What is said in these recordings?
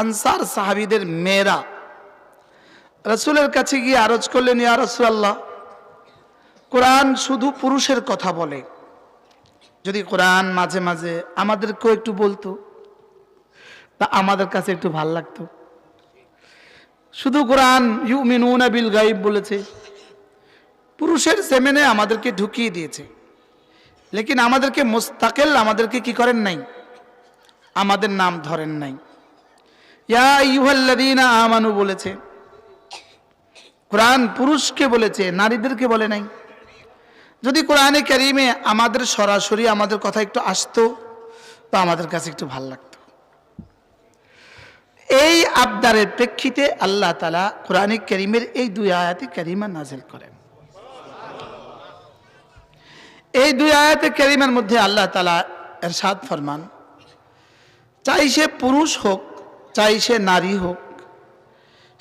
Answer সাহাবীদের মেয়েরা রাসূলের কাছে গিয়ে আরজ করলেন, ইয়া রাসূলুল্লাহ, কোরআন শুধু পুরুষের কথা বলে, যদি কোরআন মাঝে মাঝে আমাদেরকেও একটু বলতো তা আমাদের কাছে একটু ভাল লাগতো। শুধু কোরআন ইউমিনুনা বিল গায়ব বলেছে, পুরুষের সেমেনে আমাদেরকে ঢুকিয়ে দিয়েছে, লেকিন আমাদেরকে মুস্তাকিল আমাদেরকে কি করেন নাই, আমাদের নাম ধরেন নাই। ইয়া আইয়ুহাল্লাযীনা আমানু বলেছে, কোরআন পুরুষকে বলেছে, নারীদেরকে বলে নাই। যদি কোরআনে কারীমে আমাদের সরাসরি আমাদের কথা একটু আসতো তো আমাদের কাছে একটু ভাল লাগতো। এই আবদারের প্রেক্ষিতে আল্লাহ তাআলা কোরআনে কারীমের এই দুই আয়াতে কারীমা নাযিল করেন। এই দুই আয়াতে কারীমার মধ্যে আল্লাহ তাআলা ইরশাদ ফরমান, চাই সে পুরুষ হোক চাই সে নারী হোক,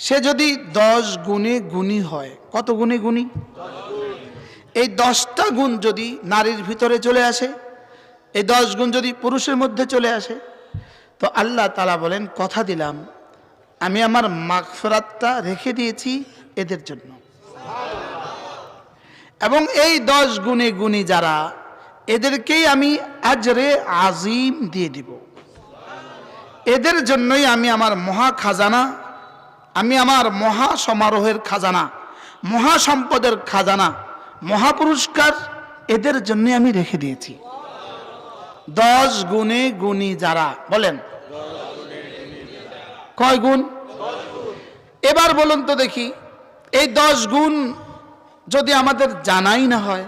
সে যদি 10 গুণে গুণী হয়, কত গুণে গুণী? এই 10টা গুণ যদি নারীর ভিতরে চলে আসে, এই 10 গুণ যদি পুরুষের মধ্যে চলে আসে, তো আল্লাহ তাআলা বলেন, কথা দিলাম আমি আমার মাগফিরাতটা রেখে দিয়েছি এদের জন্য। এবং এই 10 গুণে গুণী যারা, এদেরকেই আমি আজরে আজিম দিয়ে দিব। এদের জন্যই আমি আমার মহা খাজানা, আমি আমার মহা সমারোহের খাজানা, মহা সম্পদের খাজানা, মহা পুরস্কার এদের জন্য আমি রেখে দিয়েছি। 10 গুণে গুণী যারা, বলেন কয় গুণ? এবার বলুন তো দেখি, এই 10 গুণ যদি আমাদের জানাই না হয়,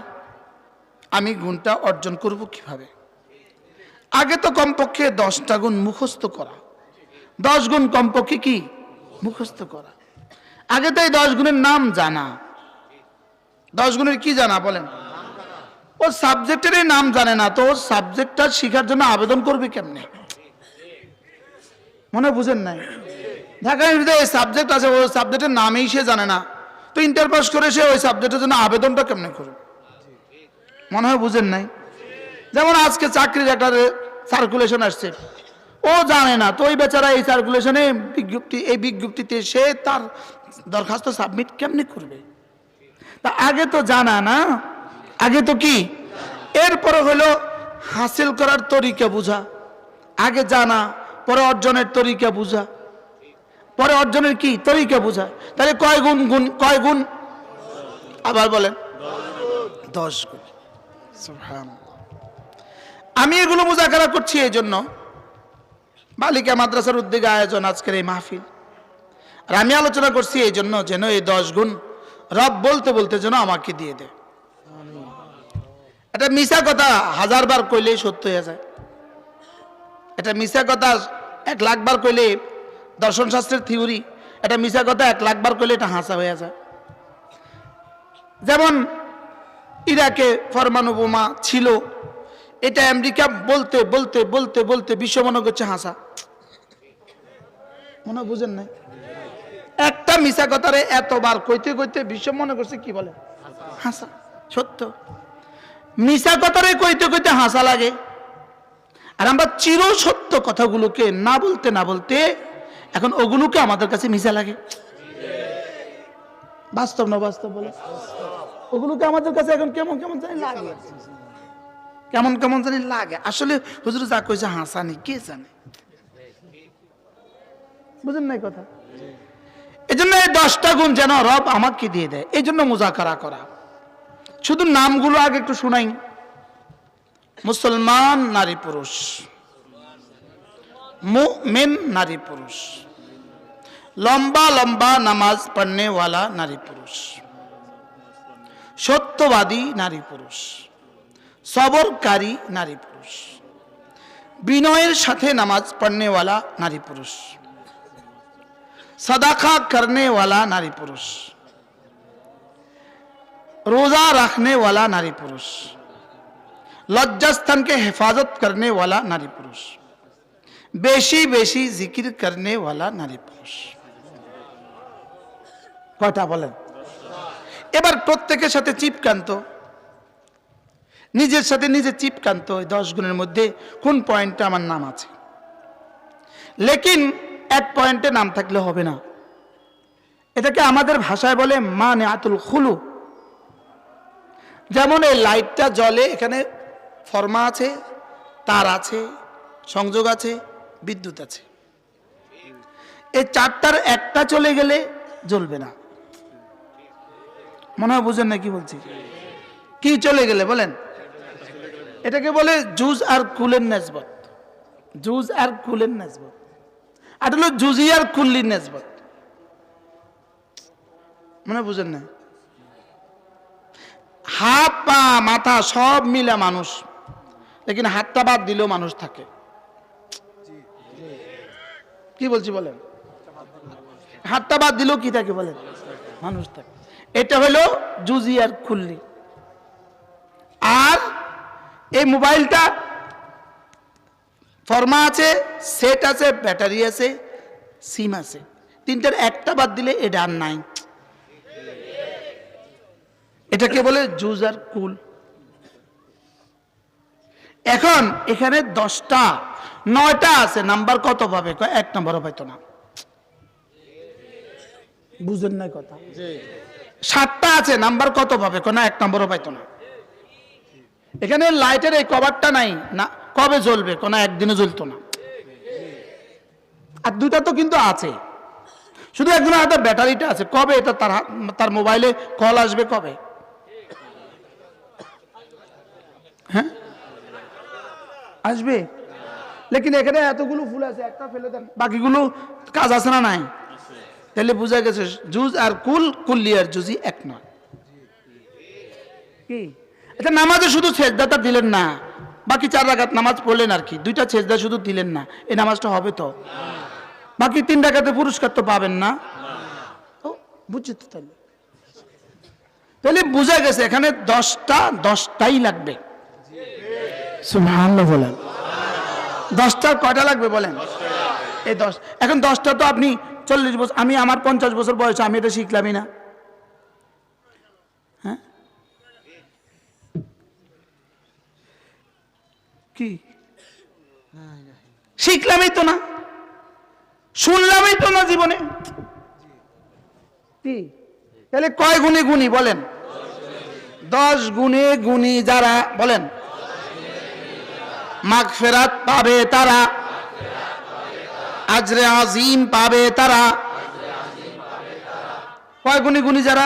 আমি গুণটা অর্জন করব কিভাবে? আগে তো কমপক্ষে 10টা গুণ মুখস্থ করা, 10 গুণ কমপক্ষে কি মুখস্থ করা। আগে তো এই 10 গুণের নাম জানা। 10 গুণের কি জানা বলেন? ও সাবজেক্টের নাম জানে না, তো সাবজেক্টটা শেখার জন্য আবেদন করবে কেমনে? মনে বুঝেন নাই? ঢাকা ইউনিভার্সিটিতে এই সাবজেক্ট আছে, ওই সাবজেক্টের নামই সে জানে না, তো ইন্টার পাস করে সে ওই সাবজেক্টের জন্য আবেদনটা কেমনে করবে? মনে হয় বুঝেন নাই? যেমন আজকে চাকরির একটা সার্কুলেশন আসছে, ও জানে না, তো ওই বেচারা এই সার্কুলেশনে বিজ্ঞপ্তিতে সে তার দরখাস্ত সাবমিট কেমনে করবে? তা আগে তো জানা না, আগে তো কি, এরপরে হলো হাসিল করার তরিকা বুঝা। আগে জানা, পরে অর্জনের তরিকা বুঝা, পরে অর্জনের কি তরিকা বুঝা। তাহলে কয় গুণ? কয় গুণ? আবার বলেন 10 গুণ। সুবহানাল্লাহ। আমি এগুলো মুযাকারা করছি এই জন্য, বালিকা মাদ্রাসার উদ্যোগে আয়োজন আজকের এই মাহফিল, আর আমি আলোচনা করছি এই জন্য যেন এই 10 গুণ রব বলতে বলতে যেন আমাকে দিয়ে দেয়। এটা মিশা কথা 1000 বার কইলেই সত্য হয়ে যায়। এটা মিশা কথা 1 লাখ বার কইলে, দর্শন শাস্ত্রের থিওরি, এটা মিশা কথা 1 লাখ বার কইলে এটা হাসা হয়ে যায়। যেমন ইরাকে পরমাণু বোমা ছিল, এটা আমেরিকা বলতে বলতে বলতে বলতে বিশ্ব মনে করছে হাসা। মনে বুঝেন নাই? একটা মিশা কথারে এতবার কইতে কইতে বিশ্ব মনে করছে কি বলে হাসা। সত্য মিশা কথারে কইতে কইতে হাসা লাগে, আর আমরা চির সত্য কথাগুলোকে না বলতে না বলতে এখন ওগুলোকে আমাদের কাছে মিশা লাগে। বাস্তব না বাস্তব বলে? ওগুলোকে আমাদের কাছে এখন কেমন কেমন জানি লাগে, কেমন কেমন জানি লাগে। আসলে হুজুর যা কইছে হাসানি, কে জানে? বুঝেন নাই কথা? এই জন্য এই 10টা গুণ যেন রব আমাকে দিয়ে দেয়, এই জন্য মুযাকারা করা। শুধু নামগুলো আগে একটু শুনাই। মুসলমান নারী পুরুষ, মুমিন নারী পুরুষ, লম্বা লম্বা নামাজ পড়নে ওয়ালা নারী পুরুষ, সত্যবাদী নারী পুরুষ, সবরকারী নারী পুরুষ, বিনয়ের সাথে নামাজ পড়নে ওয়ালা নারী পুরুষ, सदाका करने वाला नारी पुरुष, रोजा रखने वाला नारी पुरुष, लज्जास्थान के हिफाजत करने वाला नारी पुरुष, बेशी बेशी जिक्र करने वाला नारी पुरुष। कयटा बोलेन? এবার প্রত্যেকের সাথে চিপকান্ত, নিজের সাথে নিজে চিপকান্ত, 10 গুণের মধ্যে কোন পয়েন্টটা আমার নাম আছে। লেকিন এক পয়েন্টে নাম থাকলে হবে না। এটাকে আমাদের ভাষায় বলে মানিআতুল খুলু। যেমন এই লাইটটা জ্বলে, এখানে ফর্মা আছে, তার আছে, সংযোগ আছে, বিদ্যুৎ আছে। এই চারটার একটা চলে গেলে জ্বলবে না। মনে হয় বুঝেন না কি বলছি? কি চলে গেলে বলেন? এটাকে বলে জুজ আর কুলের নেসবত। জুজ আর কুলের নেসবত, আর হলো জুজি আর কুল্লির নেসবত। মনে বুঝেন না? হাত পা মাথা সব মিলে মানুষ, লেকিন হাতটা বাদ দিলেও মানুষ থাকে। কি বলছি বলেন? হাতটা বাদ দিলেও কি থাকে বলেন? মানুষ থাকে। এটা হলো জুজি আর কুল্লি। আর এই মোবাইলটা ফর্মা আছে, সেট আছে, ব্যাটারি আছে, সিম আছে। তিনটার একটা বাদ দিলে এটা আর নাই। এটাকে বলে জুজ আর কুল। এখন এখানে 10টা 9টা আছে, নাম্বার কত পাবে? এক নম্বরও পাইতো না। বুঝেন না কথা? 7টা আছে, নাম্বার কত পাবে? না এক নম্বরও পাইতো না। এখানে লাইটের এই কভারটা নাই, না কবে জ্বলবে? না একদিনে জ্বলতো না। আর 2টা তো কিন্তু আছে, শুধু একজনের হাতে ব্যাটারিটা আছে। কবে এটা তার মোবাইলে কল আসবে কবে? হ্যাঁ আসবে, লেকিন এখানে এতগুলো ফুল আছে, একটা ফেলে দেন, বাকিগুলো কাজ আছে না নাই? তাহলে বুঝা গেছে জুজ আর কুল, কুল্লি আর জুজি এক নয়। কি এটা নামাজে শুধু সেজদাটা দিলেন না, বাকি 4 রাকাত নামাজ পড়লেন আর কি, 2টা সেজদা শুধু দিলেন না, এই নামাজটা হবে তো? বাকি 3 রাকাতে পুরস্কার তো পাবেন না? বুঝছি তো। তাহলে বুঝা গেছে এখানে 10টাই লাগবে। সুবহানাল্লাহ বলেন। 10টার কয়টা লাগবে বলেন? এই 10। এখন 10টা তো আপনি 40 বছর, আমি আমার 50 বছর বয়সে আমি এটা শিখলামই না। হ্যাঁ কি শিখলামই তো না, শুনলামই তো না জীবনে। কি তাহলে কয় গুণে গুণী বলেন? 10 গুণে গুণী যারা বলেন মাগফিরাত পাবে তারা, আজরে আজিম পাবে তারা। কয় গুণে গুণী যারা?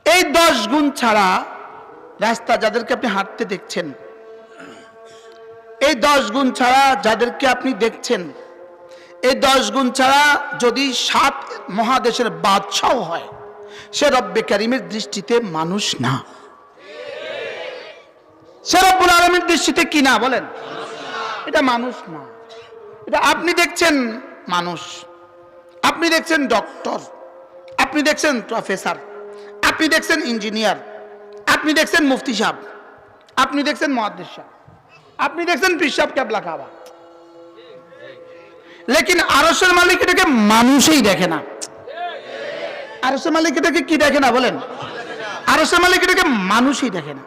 এই 10 গুণ ছাড়া রাস্তা যাদেরকে আপনি হাঁটতে দেখছেন, এই 10 গুণ ছাড়া যাদেরকে আপনি দেখছেন, এই 10 গুণ ছাড়া যদি 7 মহাদেশের বাদশাও হয়, সে রব্বে কারিমের দৃষ্টিতে মানুষ না। সে রব্বুল আলামিনের দৃষ্টিতে কি না বলেন? এটা মানুষ না। এটা আপনি দেখছেন মানুষ, আপনি দেখছেন ডক্টর, আপনি দেখছেন প্রফেসর, আপনি দেখছেন ইঞ্জিনিয়ার, আপনি দেখছেন মুফতি সাহেব, আপনি দেখছেন মুহাদ্দিস সাহেব, আপনি দেখছেন পীর সাহেব কেবলা কাবা। লেকিন আরশের মালিক এটাকে মানুষই দেখে না। আরশের মালিক এটাকে কি দেখে না বলেন? আরশের মালিক এটাকে মানুষই দেখে না।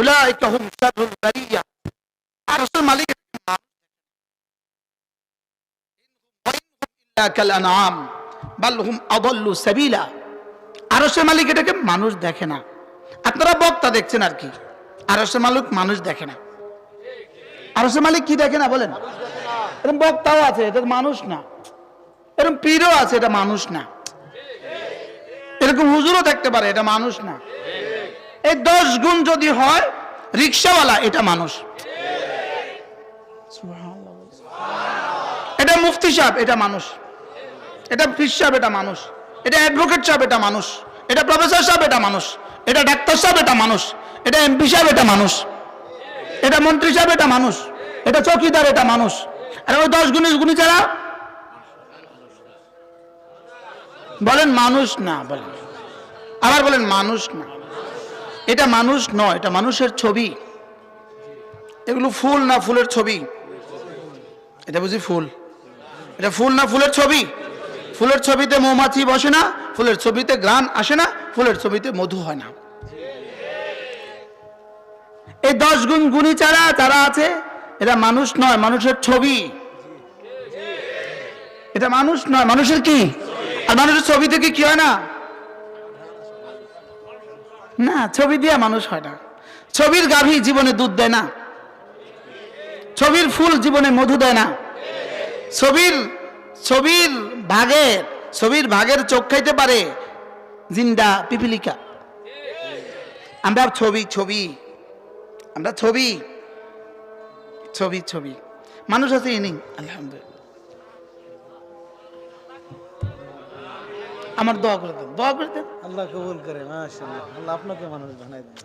উলাইকা হুম শাররুল বারিয়া। আরশের মালিক ইল্লা কাল আনআম বাল হুম আদাল্লু সাবিলা। আরশের মালিক এটাকে মানুষ দেখে না। আপনারা বক্তা দেখছেন আর কি, আরশের মালিক মানুষ দেখে না। আরশের মালিক কি দেখে না বলেন? এরকম বক্তাও আছে, এটা মানুষ না। এরকম পীরও আছে, এটা মানুষ না। এরকম হুজুরও দেখতে পারে, এটা মানুষ না। এই 10 গুণ যদি হয়, রিকশাওয়ালা এটা মানুষ, এটা মুফতি সাহেব এটা মানুষ, এটা পীর সাহেব এটা মানুষ, এটা অ্যাডভোকেট সাহেব এটা মানুষ, এটা প্রফেসর সাহেব এটা মানুষ, এটা ডাক্তার সাহেব এটা মানুষ, এটা এমপি সাহেব এটা মানুষ, এটা মন্ত্রী সাহেব এটা মানুষ, এটা চৌকিদার এটা মানুষ। আর ওই 10 গুণী যারা বলেন মানুষ না, বলেন আবার বলেন মানুষ না। এটা মানুষ নয়, এটা মানুষের ছবি। এগুলো ফুল না ফুলের ছবি? এটা বুঝি ফুল? এটা ফুল না ফুলের ছবি? ফুলের ছবিতে মৌমাছি বসে না, ফুলের ছবিতে ঘ্রাণ আসে না, ফুলের ছবিতে মধু হয় না। এই 10 গুণ গুণী যারা আছে, এরা মানুষ নয়, মানুষের ছবি। এটা মানুষ নয়, মানুষের কি? আর মানুষের ছবি থেকে কি হয় না? না, ছবি দিয়ে মানুষ হয় না। ছবির গাভী জীবনে দুধ দেয় না, ছবির ফুল জীবনে মধু দেয় না, ছবির ভাগের চোখ খাইতে পারে জিন্দা পিপিলিকা। আমরা ছবি মানুষ আছে ইনি আলহামদুলিল্লাহ। আমার দোয়া করে দেন, আল্লাহ কবুল করে, মাশাআল্লাহ, আল্লাহ আপনাকে মানুষ বানায় দেন।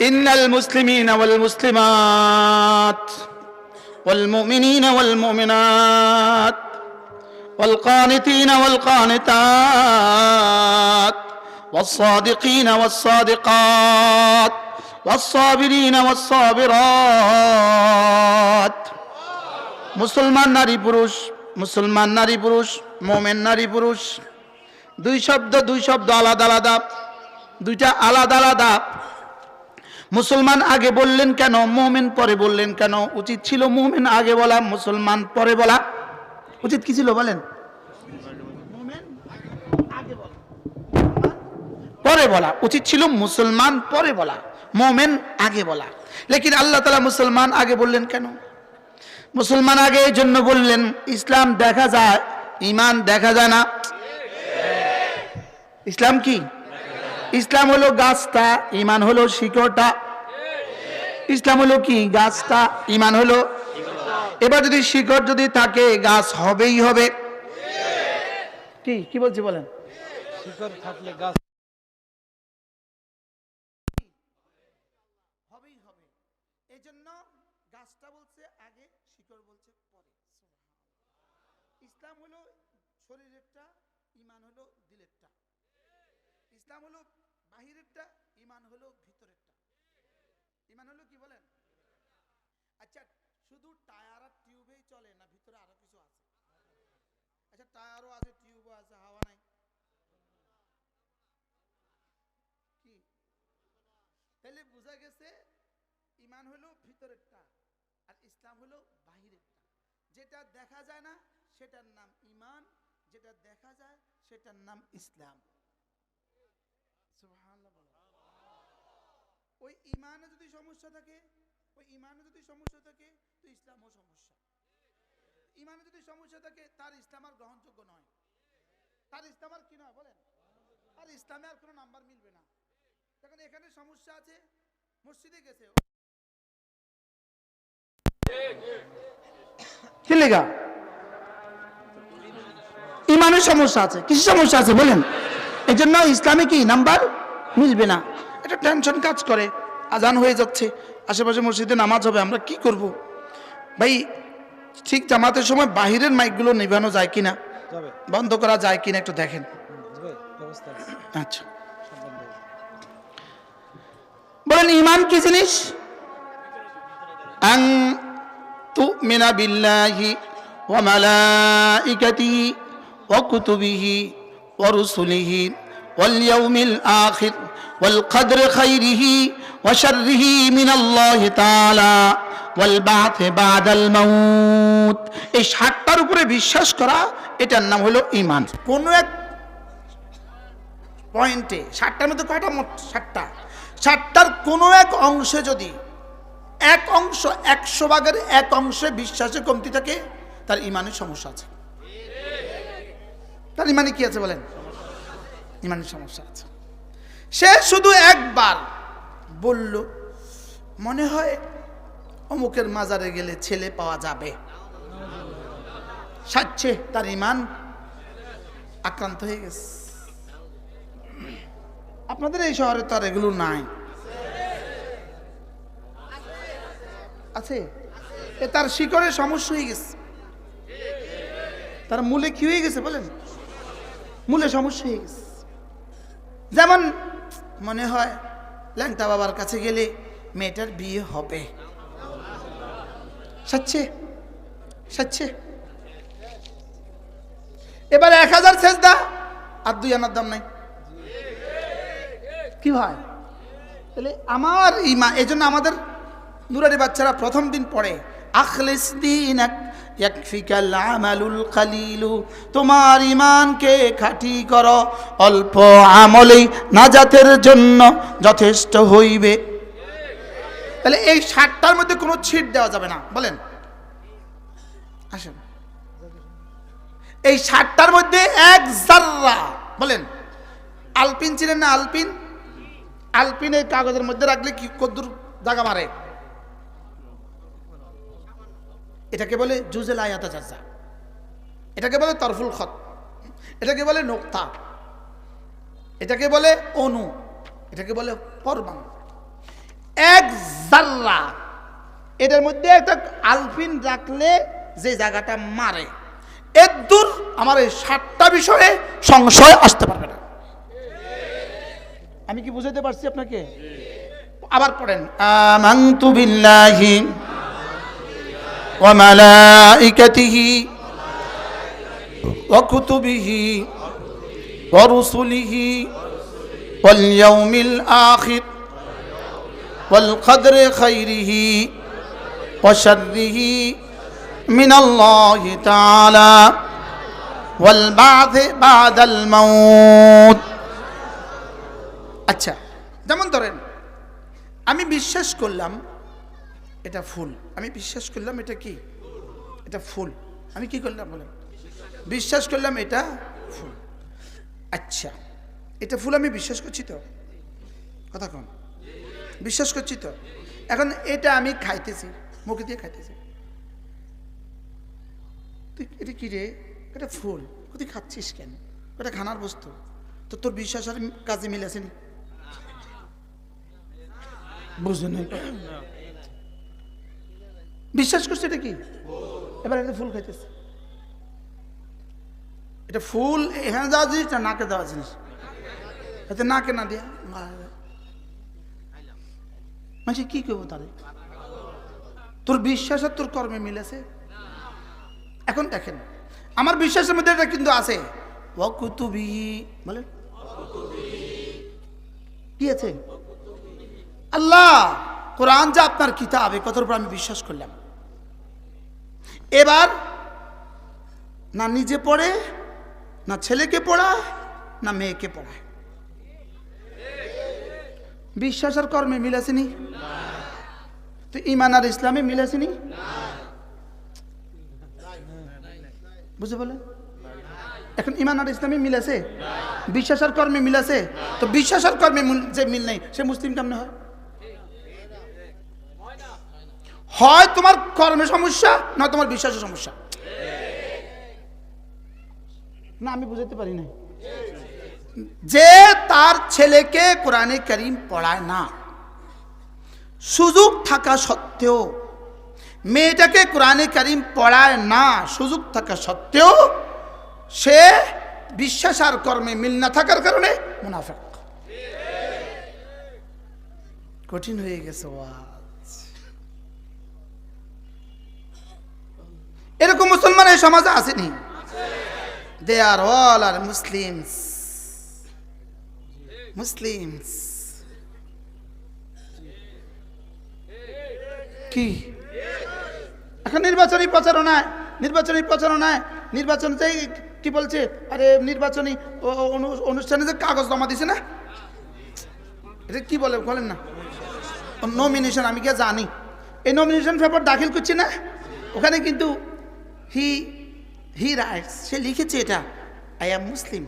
ইন্নাল মুসলিমিনা ওয়াল মুসলিমাত ওয়াল মুমিনিনা ওয়াল মুমিনাত ওয়াল কানিতিনা ওয়াল কানিতাত ওয়াস সাদিকিনা ওয়াস সাদিকাত ওয়াস সাবিরিনা ওয়াস সাবিরাত। মুসলমান নারী পুরুষ, মুমিন নারী পুরুষ, দুই শব্দ আলাদা আলাদা, দুইটা আলাদা আলাদা। মুসলমান আগে বললেন কেন, মুমিন পরে বললেন কেন? উচিত ছিল মুমিন আগে বলা, মুসলমান পরে বলা। উচিত কি ছিল বলেন? মুমিন আগে বলা, পরে বলা। উচিত ছিল মুসলমান পরে বলা, মুমিন আগে বলা। লেকিন আল্লাহ তাআলা মুসলমান আগে বললেন কেন? মুসলমান আগে এই জন্য বললেন, ইসলাম দেখা যায়, ঈমান দেখা যায় না। ইসলাম কি? ইসলাম হলো গাছটা, ঈমান হলো শিকড়টা। ইসলাম হলো কি? গাছটা, ঈমান হলো। এবার যদি শিকড় যদি থাকে, গাছ হবেই হবে। কি বলছি বলেন? শিকড় থাকলে গাছ হবেই হবে। এই জন্য গাছটা বলছে আগে, শিকড় বলছে পরে। ইসলাম হলো শরীরেরটা, ঈমান হলো দিলেরটা। ইসলাম হলো বাহিরেরটা, ঈমান হলো ভিতরেরটা। ঈমান হলো কি বলেন? আচ্ছা, শুধু টায়ার আর টিউবেই চলে না, ভিতরে আরো কিছু আছে? আচ্ছা, টায়ারও আছে, টিউবও আছে, হাওয়া নাই কি? তাহলে বোঝা গেছে ঈমান হলো ভিতরেরটা আর ইসলাম হলো বাহিরেরটা। যেটা দেখা যায় না সেটার নাম ঈমান, যেটা দেখা যায় সেটার নাম ইসলাম। সুবহানাল্লাহ বলো। ওই ঈমানে যদি সমস্যা থাকে তো ইসলামও সমস্যা। ঈমানে যদি সমস্যা থাকে তার ইসলাম আর গ্রহণযোগ্য নয়, তার ইসলাম আর কি নয় বলেন? আর ইসলামে আর কোনো নাম্বার মিলবে না। এখন এখানে সমস্যা আছে, মসজিদে গেছে কি লেগা? ঈমানের সমস্যা আছে, কিসের সমস্যা আছে বলেন? এই জন্য ইসলামে কি নাম্বার মিলবে না। এটা টেনশন কাজ করে। আজান হয়ে যাচ্ছে, আশেপাশে মসজিদে নামাজ হবে, আমরা কি করব ভাই? ঠিক জামাতের সময় বাহিরের মাইকগুলো নিভানো যায় কিনা, বন্ধ করা যায় কিনা একটু দেখেন। আচ্ছা, বলেন ঈমান কি জিনিস? আন তুমিনা বিল্লাহি ওয়া মালাইকাতিহি ওয়া কুতুবিহি ওয়া রুসুলিহি ওয়াল ইয়াউমিল আখির ওয়াল কদরি খাইরিহি ওয়া শাররিহি মিনাল্লাহি তাআলা ওয়াল বা'থ বা'দাল মাউত। এই ৭টার উপরে বিশ্বাস করা, এটার নাম হলো ঈমান। কোন এক পয়েন্টে ৭টার মধ্যে কয়টা? মোট ৭টা। ৭টার কোনো এক অংশে যদি এক অংশ ১০০ ভাগের এক অংশে বিশ্বাসে কমতি থাকে, তার ঈমানের সমস্যা আছে। তার ঈমানে কি আছে বলেন? ঈমানের সমস্যা আছে। সে শুধু একবার বলল, মনে হয় অমুকের মাজারে গেলে ছেলে পাওয়া যাবে, সাচ্ছে তার ঈমান আক্রান্ত হয়ে গেছে। আপনাদের এই শহরে তো আর এগুলো নাই, আছে? তার শিকড়ের সমস্যা হয়ে গেছে, তার মূলে কি হয়ে গেছে বলেন? মূলে সমস্যা হয়ে গেছে। যেমন মনে হয় ল্যাংটা বাবার কাছে গেলে মেয়েটার বিয়ে হবে, সাচ্ছে। এবার ১,০০০ সেজদা আর ২ আনার দাম নাই, কি হয়? তাহলে আমার ঈমান, এই জন্য আমাদের নুরানি বাচ্চারা প্রথম দিন পড়ে আখলিস দীনাক ইয়াকফিকাল আমালুল কালিলু, তোমার ঈমানকে খাঁটি করো, অল্প আমলেই নাজাতের জন্য যথেষ্ট হইবে। তাহলে এই 60টার মধ্যে কোনো ছিট দেওয়া যাবে না, বলেন আসেন। এই 60টার মধ্যে এক জাররা, বলেন আলপিন ছিলেন না? আলপিন, আলপিনের কাগজের মধ্যে রাখলে কি কদ্দুর জায়গা মারে? এটাকে বলে জুজেল আয়াতা জাজা, এটাকে বলে তরফুল খত, এটাকে বলে নোক্তা, এটাকে বলে অনু, এটাকে বলে পরমাণু। এক জাররা, এটার মধ্যে একটা আলপিন রাখলে যে জায়গাটা মারে, এর দূর আমার এই 60টা বিষয়ে সংশয় আসতে পারবে না। আমি কি বুঝাতে পারছি আপনাকে? আবার পড়েন, আমানতু বিল্লাহি ওয়া মালাইকাতিহি ওয়া কুতুবিহি ওয়া রুসুলিহি ওয়াল ইয়াউমিল আখির ওয়াল কদরি খাইরিহি ওয়া শাররিহি মিনাল্লাহি তাআলা ওয়াল বা'থি বা'দাল মাউত। আচ্ছা, যেমন ধরেন আমি বিশ্বাস করলাম এটা ফুল, আমি বিশ্বাস করলাম এটা কি, এটা ফুল, আমি কি করলাম বলেন? বিশ্বাস করলাম এটা ফুল। আচ্ছা, এটা ফুল আমি বিশ্বাস করছি তো, কথা কন, বিশ্বাস করছি তো। এখন এটা আমি খাইতেছি, মুখে দিয়ে খাইতেছি, তুই এটা কি রে? এটা ফুল, তুই খাচ্ছিস কেন? এটা খানার বস্তু, তো তোর বিশ্বাস আর কাজে মিল আসেনি, বুঝলেন? বিশ্বাস করছে এটা কি, এবার এটা ফুল খাইতেছে। এটা ফুল এখানে দেওয়া জিনিস না নাকে দেওয়া জিনিস? এতে নাকে না দিয়া মানে কি করবো তাহলে? তোর বিশ্বাস আর তোর কর্মে মিলেছে। এখন দেখেন আমার বিশ্বাসের মধ্যে এটা কিন্তু আছে, ওয়া কুতুবিহি, বলেন কি আছে? আল্লাহ কোরআন যে আপনার কিতাব, এই কথার উপর আমি বিশ্বাস করলাম। এবার না নিজে পড়ে, না ছেলেকে পড়ায়, না মেয়েকে পড়ায়, বিশ্বাস আর কর্মে মিল আসেনি? তো ঈমান আর ইসলামে মিল আসেনি? বুঝে বলেন, এখন ঈমান আর ইসলামে মিল আছে, বিশ্বাস আর কর্মে মিল আছে। তো বিশ্বাস আর কর্মে যে মিল নেই সে মুসলিম কেমনে হয়? হয় তোমার কর্মে সমস্যা, না তোমার বিশ্বাসের সমস্যা। না আমি বুঝাতে পারি না। যে তার ছেলেকে কোরআনে কারীম পড়ায় না, সুযোগ থাকা সত্ত্বেও মেয়েটাকে কোরআনে কারীম পড়ায় না, সুযোগ থাকা সত্ত্বেও সে বিশ্বাস আর কর্মে মিল না থাকার কারণে মুনাফিক। কঠিন হয়ে গেছে ওয়াজ। এরকম মুসলমান এই সমাজে আসেনি। দে আর অল আর মুসলিমস, মুসলিমস কি এখন নির্বাচনী প্রচারণায়, নির্বাচন কি বলছে, আরে নির্বাচনী অনুষ্ঠানে যে কাগজ জমা দিছে না, এটা কি বলে বলেন না, নমিনেশন, আমি কি জানি, এই নমিনেশন পেপার দাখিল করছি না, ওখানে কিন্তু হি রাইটস, সে লিখেছে এটা আই এম মুসলিম।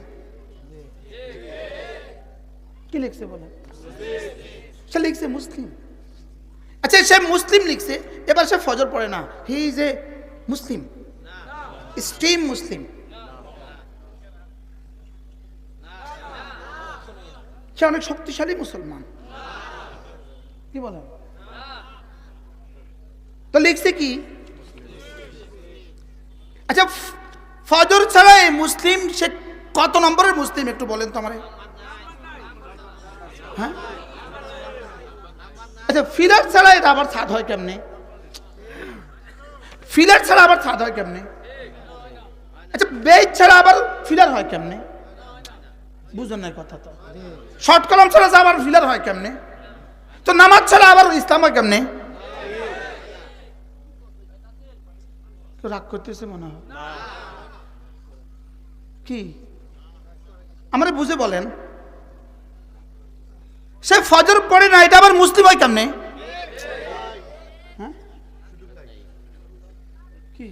কি লিখছে বলে? সে লিখছে মুসলিম। আচ্ছা সে মুসলিম লিখছে, এবার সে ফজর পড়ে না, he is a Muslim, stream মুসলিম। সে অনেক শক্তিশালী মুসলমান, কি বলেন? তো লিখছে কি? আচ্ছা ফজর ছাড়া এই মুসলিম সে কত নম্বরের মুসলিম একটু বলেন তো আমারে? হ্যাঁ, আচ্ছা ফিলার ছাড়া এটা আবার ছাদ হয় কেমনে? ফিলার ছাড়া আবার ছাদ হয় কেমনে? আচ্ছা বেজ ছাড়া আবার ফিলার হয় কেমনে? বুঝুন না কথা। তো শর্ট কলম ছাড়া আবার ফিলার হয় কেমনে? তো নামাজ ছাড়া আবার ইসলাম হয় কেমনে? কেউ রাগ করতেছে মনে হয় কি আমরা বুঝে বলেন সে ফজর পড়ে না এটা আবার মুসলিম হয় কেমনে হ্যাঁ? কি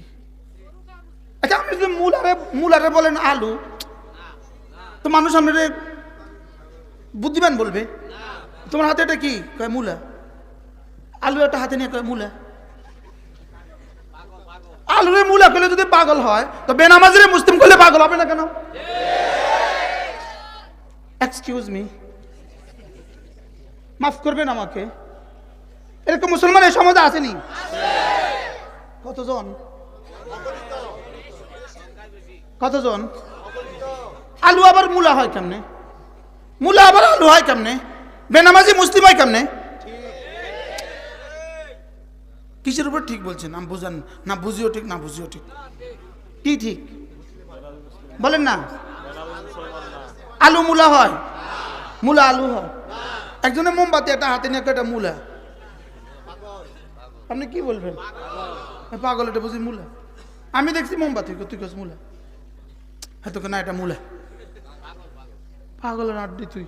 আচ্ছা আপনি যদি মূলারে বলেন আলু তো মানুষ আপনার বুদ্ধিমান বলবে তোমার হাতে এটা কি কয় মূলা আলু একটা হাতে নিয়ে কয় মূলা আলুরে মূলা করলে যদি পাগল হয় তো বেনামাজিরে মুসলিম করলে পাগল হবে না কেন এক্সকিউজ মি মাফ করবেন আমাকে এরকম মুসলমান এই সমাজে আসেনি কতজন আলু আবার মূলা হয় কেমনে মূলা আবার আলু হয় কেমনে বেনামাজি মুসলিম হয় কেমনে কিসের উপর ঠিক বলছেন আমি বুঝান না বুঝিও ঠিক না বুঝিও ঠিক কি ঠিক বলেন না আলু মূলা হয় মূলা আলু হয় একজনের মোমবাতি একটা হাতে নিয়ে একটা মূলা আপনি কি বলবেন পাগল এটা বুঝি মূলা আমি দেখছি মোমবাতি তুই কাছে মূলা হয়তো না এটা মূলা পাগলের আড্ডি তুই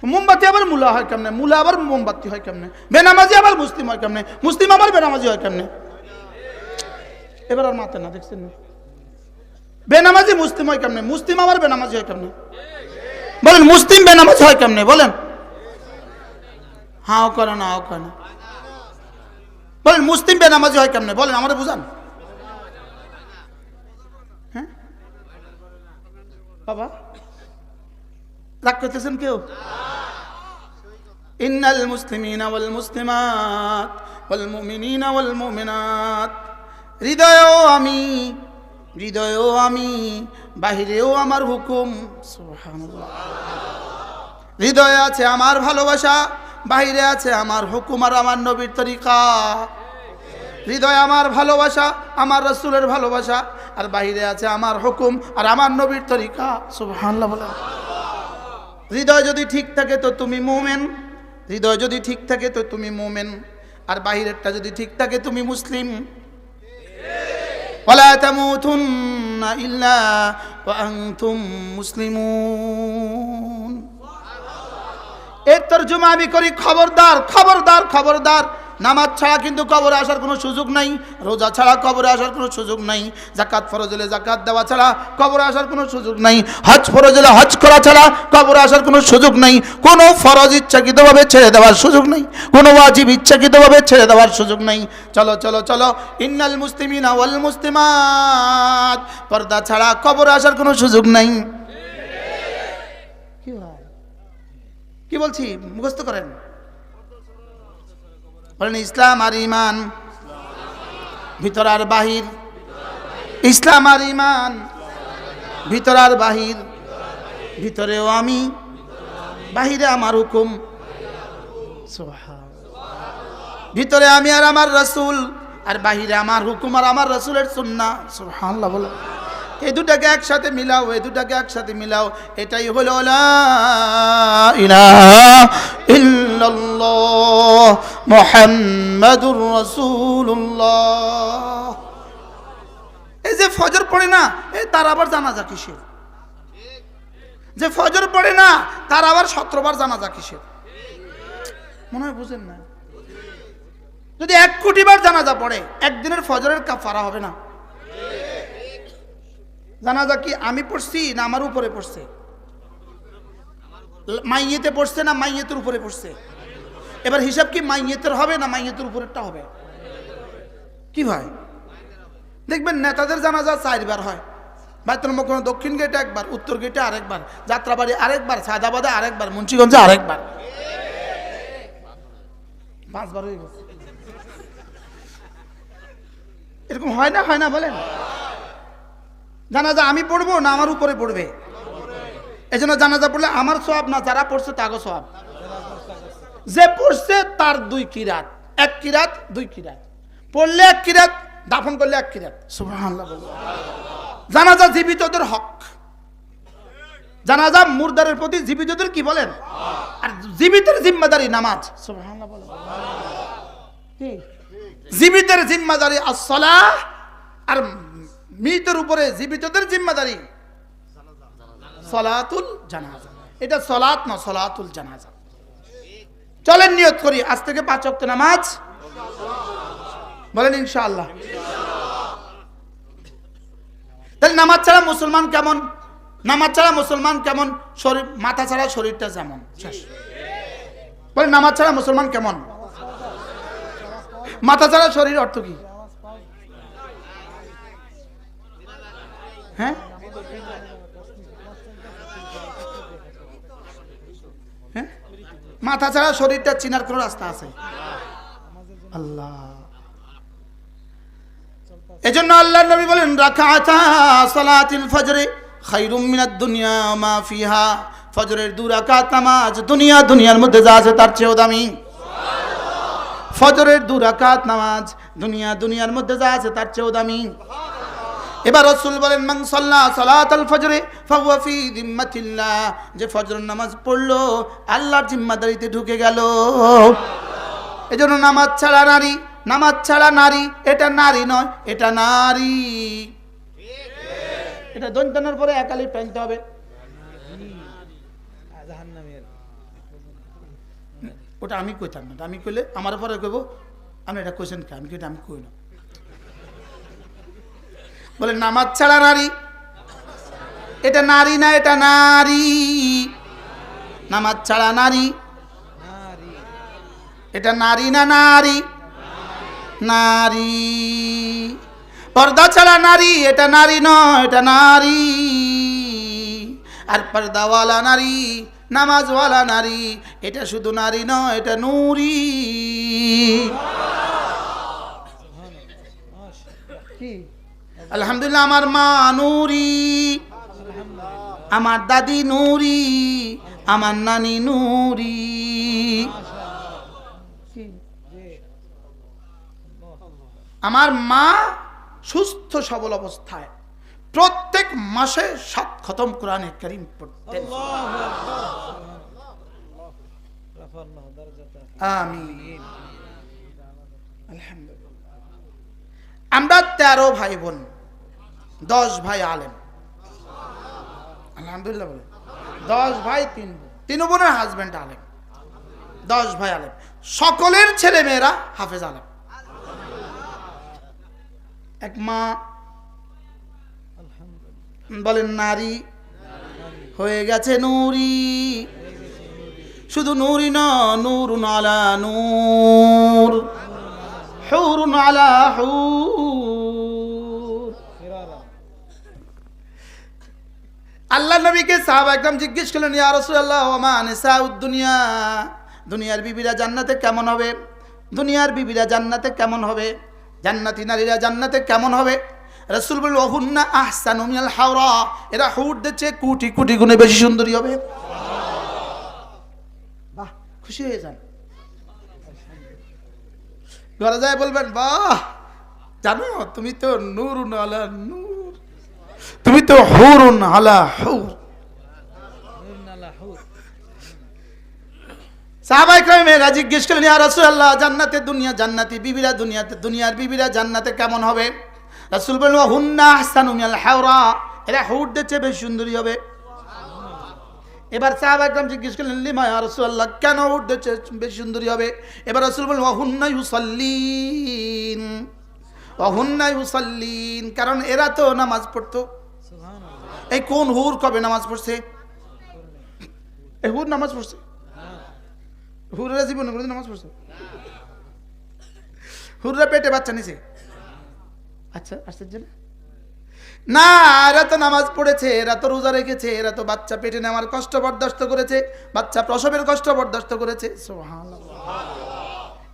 মোমবাতি আবার মূলা হয় কেমনে মূলা আবার মোমবাতি হয় কেমনে বেনামাজি আবার মুসলিম হয় কেমনে মুসলিম আবার বেনামাজি হয় কেমনে এবার আর মাতে না দেখছেন না বেনামাজি মুসলিম হয় কেমনে মুসলিম আবার বেনামাজি হয় কেমনে বলেন মুসলিম বেনামাজি হয় কেমনে বলেন হাও করে না হাও করে না বলেন মুসলিম বেনামাজি হয় কেমনে বলেন আমাদের বুঝান হ্যাঁ বাবা রাগ করতেছেন কেউ ইন্নাল মুসলিমিনা ওয়াল মুসলিমাত ওয়াল মুমিনিনা ওয়াল মুমিনাত হৃদয়েও আমি বাহিরেও আমার হুকুম সুবহানাল্লাহ হৃদয়ে আছে আমার ভালোবাসা বাহিরে আছে আমার হুকুম আর আমার নবীর তরিকা হৃদয়ে আমার ভালোবাসা আমার রাসূলের ভালোবাসা আর বাহিরে আছে আমার হুকুম আর আমার নবীর তরিকা সুবহানাল্লাহ বলেন হৃদয় যদি ঠিক থাকে তো তুমি মুমিন হৃদয় যদি ঠিক থাকে তো তুমি মুমিন আর বাহিরেরটা যদি ঠিক থাকে তুমি মুসলিম ওয়ালা তামুতুন্না ইল্লা ওয়া আনতুম মুসলিমুন এর তরজমা আমি করি খবরদার খবরদার খবরদার নামাজ ছাড়া কিন্তু কবরে আসার কোনো সুযোগ নাই রোজা ছাড়া কবরে আসার কোনো সুযোগ নাই যাকাত ফরজ হলে যাকাত দেওয়া ছাড়া কবরে আসার কোনো সুযোগ নাই হজ ফরজ হলে হজ করা ছাড়া কবরে আসার কোনো সুযোগ নাই কোনো ফরজ ইচ্ছাকৃতভাবে ছেড়ে দেওয়ার সুযোগ নাই কোনো ওয়াজিব ইচ্ছাকৃতভাবে ছেড়ে দেওয়ার সুযোগ নাই চলো চলো চলো ইন্নাল মুসলিমিনা ওয়াল মুসলিমাত পর্দা ছাড়া কবরে আসার কোনো সুযোগ নাই কি হয় কি বলছি মুখস্থ করেন বলেন ইসলাম আর ঈমান ভিতর আর বাহির ইসলাম আর ঈমান ভিতর আর বাহির ভিতরেও আমি বাহিরে আমার হুকুম সুবহানাল্লাহ ভিতরে আমি আর আমার রাসূল আর বাহিরে আমার হুকুম আর আমার রাসূলের সুন্নাহ সুবহানাল্লাহ বলো এই দুটাকে একসাথে মিলাও এই দুটাকে একসাথে মিলাও এটাই হলো লা ইলাহা ইল্লাল্লাহ মুহাম্মাদুর রাসূলুল্লাহ এই যে ফজর পড়ে না এই তার আবার জানাজা কিসের যে ফজর পড়ে না তার আবার 17 বার জানাজা কিসের মনে হয় বুঝেন না যদি 1 কোটি বার জানাজা পড়ে একদিনের ফজরের কাফারা হবে না জানাজা কি আমি পড়ছি না আমার উপরে পড়ছে মাইয়েতে পড়ছে না মাইয়েতের উপরে পড়ছে এবার হিসাব কি মাইয়েতের হবে না মাইয়েতের উপরেরটা হবে কি ভাই দেখবেন নেতাদের জানাজা 4 বার হয় বাইতুল মুকাররম দক্ষিণ গেটে একবার উত্তর গেটে আরেকবার যাত্রাবাড়ি আরেকবার সাদাবাদে আরেকবার মুন্সিগঞ্জে আরেকবার 5 বার হয়ে গেছে এরকম হয় না বলেন জানাজা আমি পড়বো না আমার উপরে পড়বে এজন্য জানাজা পড়লে আমার সওয়াব না যারা পড়ছে তাগো সওয়াব যে পড়ছে তার 2 কিরাত 1 কিরাত 2 কিরাত পড়লে 1 কিরাত দাফন করলে 1 কিরাত সুবহানাল্লাহ জানাজা জীবিতদের হক জানাজা মুর্দারের প্রতি জীবিতদের কি বলেন আর জীবিতের জিম্মাদারি নামাজ সুবহানাল্লাহ বলেন কি জীবিতের জিম্মাদারি আসসালাহ আর মৃতের উপরে জীবিতদের জিম্মাদারি সলাতুল জানাজা। এটা সলাত না, সলাতুল জানাজা। চলেন নিয়ত করি আজ থেকে 5 ওয়াক্ত নামাজ, বলেন ইনশাআল্লাহ। তাহলে নামাজ ছাড়া মুসলমান কেমন? নামাজ ছাড়া মুসলমান কেমন? শরীর, মাথা ছাড়া শরীরটা যেমন। শেষ। বলেন নামাজ ছাড়া মুসলমান কেমন? মাথা ছাড়া শরীর অর্থ কি? হ্যাঁ হ্যাঁ, মাথা ছাড়া শরীরটা চিনার কোন রাস্তা আছে? আল্লাহ। এজন্য আল্লাহর নবী বলেন রাকাতা সালাতিল ফজরে খায়রুম মিনাদ দুনিয়া মা ফিহা। ফজরের 2 রাকাত নামাজ দুনিয়ার মধ্যে যা আছে তার চেয়েও দামি। ফজরের 2 রাকাত নামাজ দুনিয়ার মধ্যে যা আছে তার চেয়েও দামি। এবার রাসূল বলেন মান সাল্লা সালাতাল ফজরে ফাহুয়া ফি যিম্মাতিল্লাহ। যে ফজরের নামাজ পড়লো আল্লাহর জিম্মাদারিতে ঢুকে গেল। এজন্য নামাজ ছাড়া নারী, নামাজ ছাড়া নারী, এটা নারী নয়, এটা নারী। এটা দন্তানোর পরে একালি পেনতে হবে। জাহান্নামের ওটা আমি কইতাম না, আমি কইলে আমার পরে কইব আমি এটা কোয়েশ্চেন কে, আমি কইটা আমি কই না। বলে নামাজ ছাড়া নারী, এটা নারী না, এটা নারী। নামাজ ছাড়া নারী, এটা নারী না নারী, নারী। পর্দা ছাড়া নারী, এটা নারী নয়, এটা নারী। আর পর্দাওয়ালা নারী, নামাজওয়ালা নারী, এটা শুধু নারী নয়, এটা নূরি। আলহামদুলিল্লাহ, আমার মা নূরি, আমার দাদি নূরি, আমার নানি নূরি। আমার মা সুস্থ সবল অবস্থায় প্রত্যেক মাসে 7 খতম কোরআনে কারীম পড়তেন। আমিন। আলহামদুলিল্লাহ। আমরা 13 ভাই বোন, 10 ভাই আলেম। আলহামদুলিল্লাহ বলে 10 ভাই 3 বোন, 3 বোনের হাজবেন্ড আলেম, 10 ভাই আলেম। সকলের ছেলে মেয়েরা হাফেজ আলেম। এক মা বলেন নারী হয়ে গেছে নূরি। শুধু নূরি না, নূরুন আলা নূর, হুরুন আলা হুর। আল্লাহ নবীকে সাহাবা একদম জিজ্ঞেস করলেন ইয়া রাসূলুল্লাহ ওয়া মা নিসাউদ দুনিয়া। দুনিয়ার বিবিরা জান্নাতে কেমন হবে? দুনিয়ার বিবিরা জান্নাতে কেমন হবে? জান্নাতি নারীরা জান্নাতে কেমন হবে? রাসূল বললেন ওয়াহুন্না আহসানু মিনাল হাওরা। এরা হুরদের চেয়ে কোটি কোটি গুণে বেশি সুন্দরী হবে। বাহ, খুশি হয়ে যান। ঘরে যায় বলবেন বাহ, জানো তুমি তো নূরুন আলা নূর, তুমি তো হুরুন আলা হুর। সাহাবায়ে কেরামেরা জিজ্ঞেস করলেন ইয়া রাসূলুল্লাহ জান্নাতে দুনিয়া, জান্নাতি বিবিরা দুনিয়াতে, দুনিয়ার বিবিরা জান্নাতে কেমন হবে? রাসূল বললেন ওয়াহুন্না আহসানু মিনাল হাওরা। এরা হুরদের চেয়ে বেশি সুন্দরী হবে। এবার সাহাবা একদম জিজ্ঞেস করলেন লিমা ইয়া রাসূলুল্লাহ, কেন হুরদের চেয়ে বেশি সুন্দরী হবে? এবার রাসূল বললেন ওয়াহুন্না ইউসাল্লিন, ওয়াহুন্না ইউসাল্লিন, কারণ এরা তো নামাজ পড়তো। এই কোন হুর কবে নামাজ পড়ছে? এই হুর নামাজ পড়ছে? হুররা জীবনে কোনোদিন নামাজ পড়ছে? হুররা পেটে বাচ্চা নিছে? আচ্ছা, আশ্চর্য না। এরা তো নামাজ পড়েছে, এরা তো রোজা রেখেছে, এরা তো বাচ্চা পেটে নেওয়ার কষ্ট বরদাস্ত করেছে, বাচ্চা প্রসবের কষ্ট বরদাস্ত করেছে। সুবহানাল্লাহ।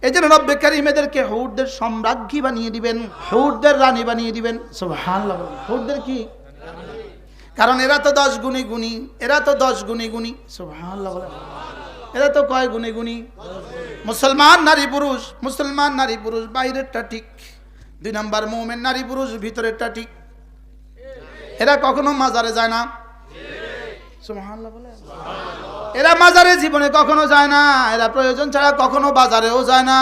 এই জন্য রব্বে কারীম এদেরকে হুরদের সম্রাজ্ঞী বানিয়ে দিবেন, হুরদের রানী বানিয়ে দিবেন। সুবহানাল্লাহ। হুরদের কি? কারণ এরা তো 10 গুণে গুণী, এরা তো 10 গুণে গুণী। সুবহানাল্লাহ। এরা তো কয় গুণে গুণী? মুসলমান নারী পুরুষ, মুসলমান নারী পুরুষ বাইরেরটা ঠিক, 2 নাম্বার মুমিন নারী পুরুষ ভিতরেরটা ঠিক। এরা কখনো মাজারে যায় না। সুবহানাল্লাহ বলে। এরা মাজারে জীবনে কখনো যায় না, এরা প্রয়োজন ছাড়া কখনো বাজারেও যায় না।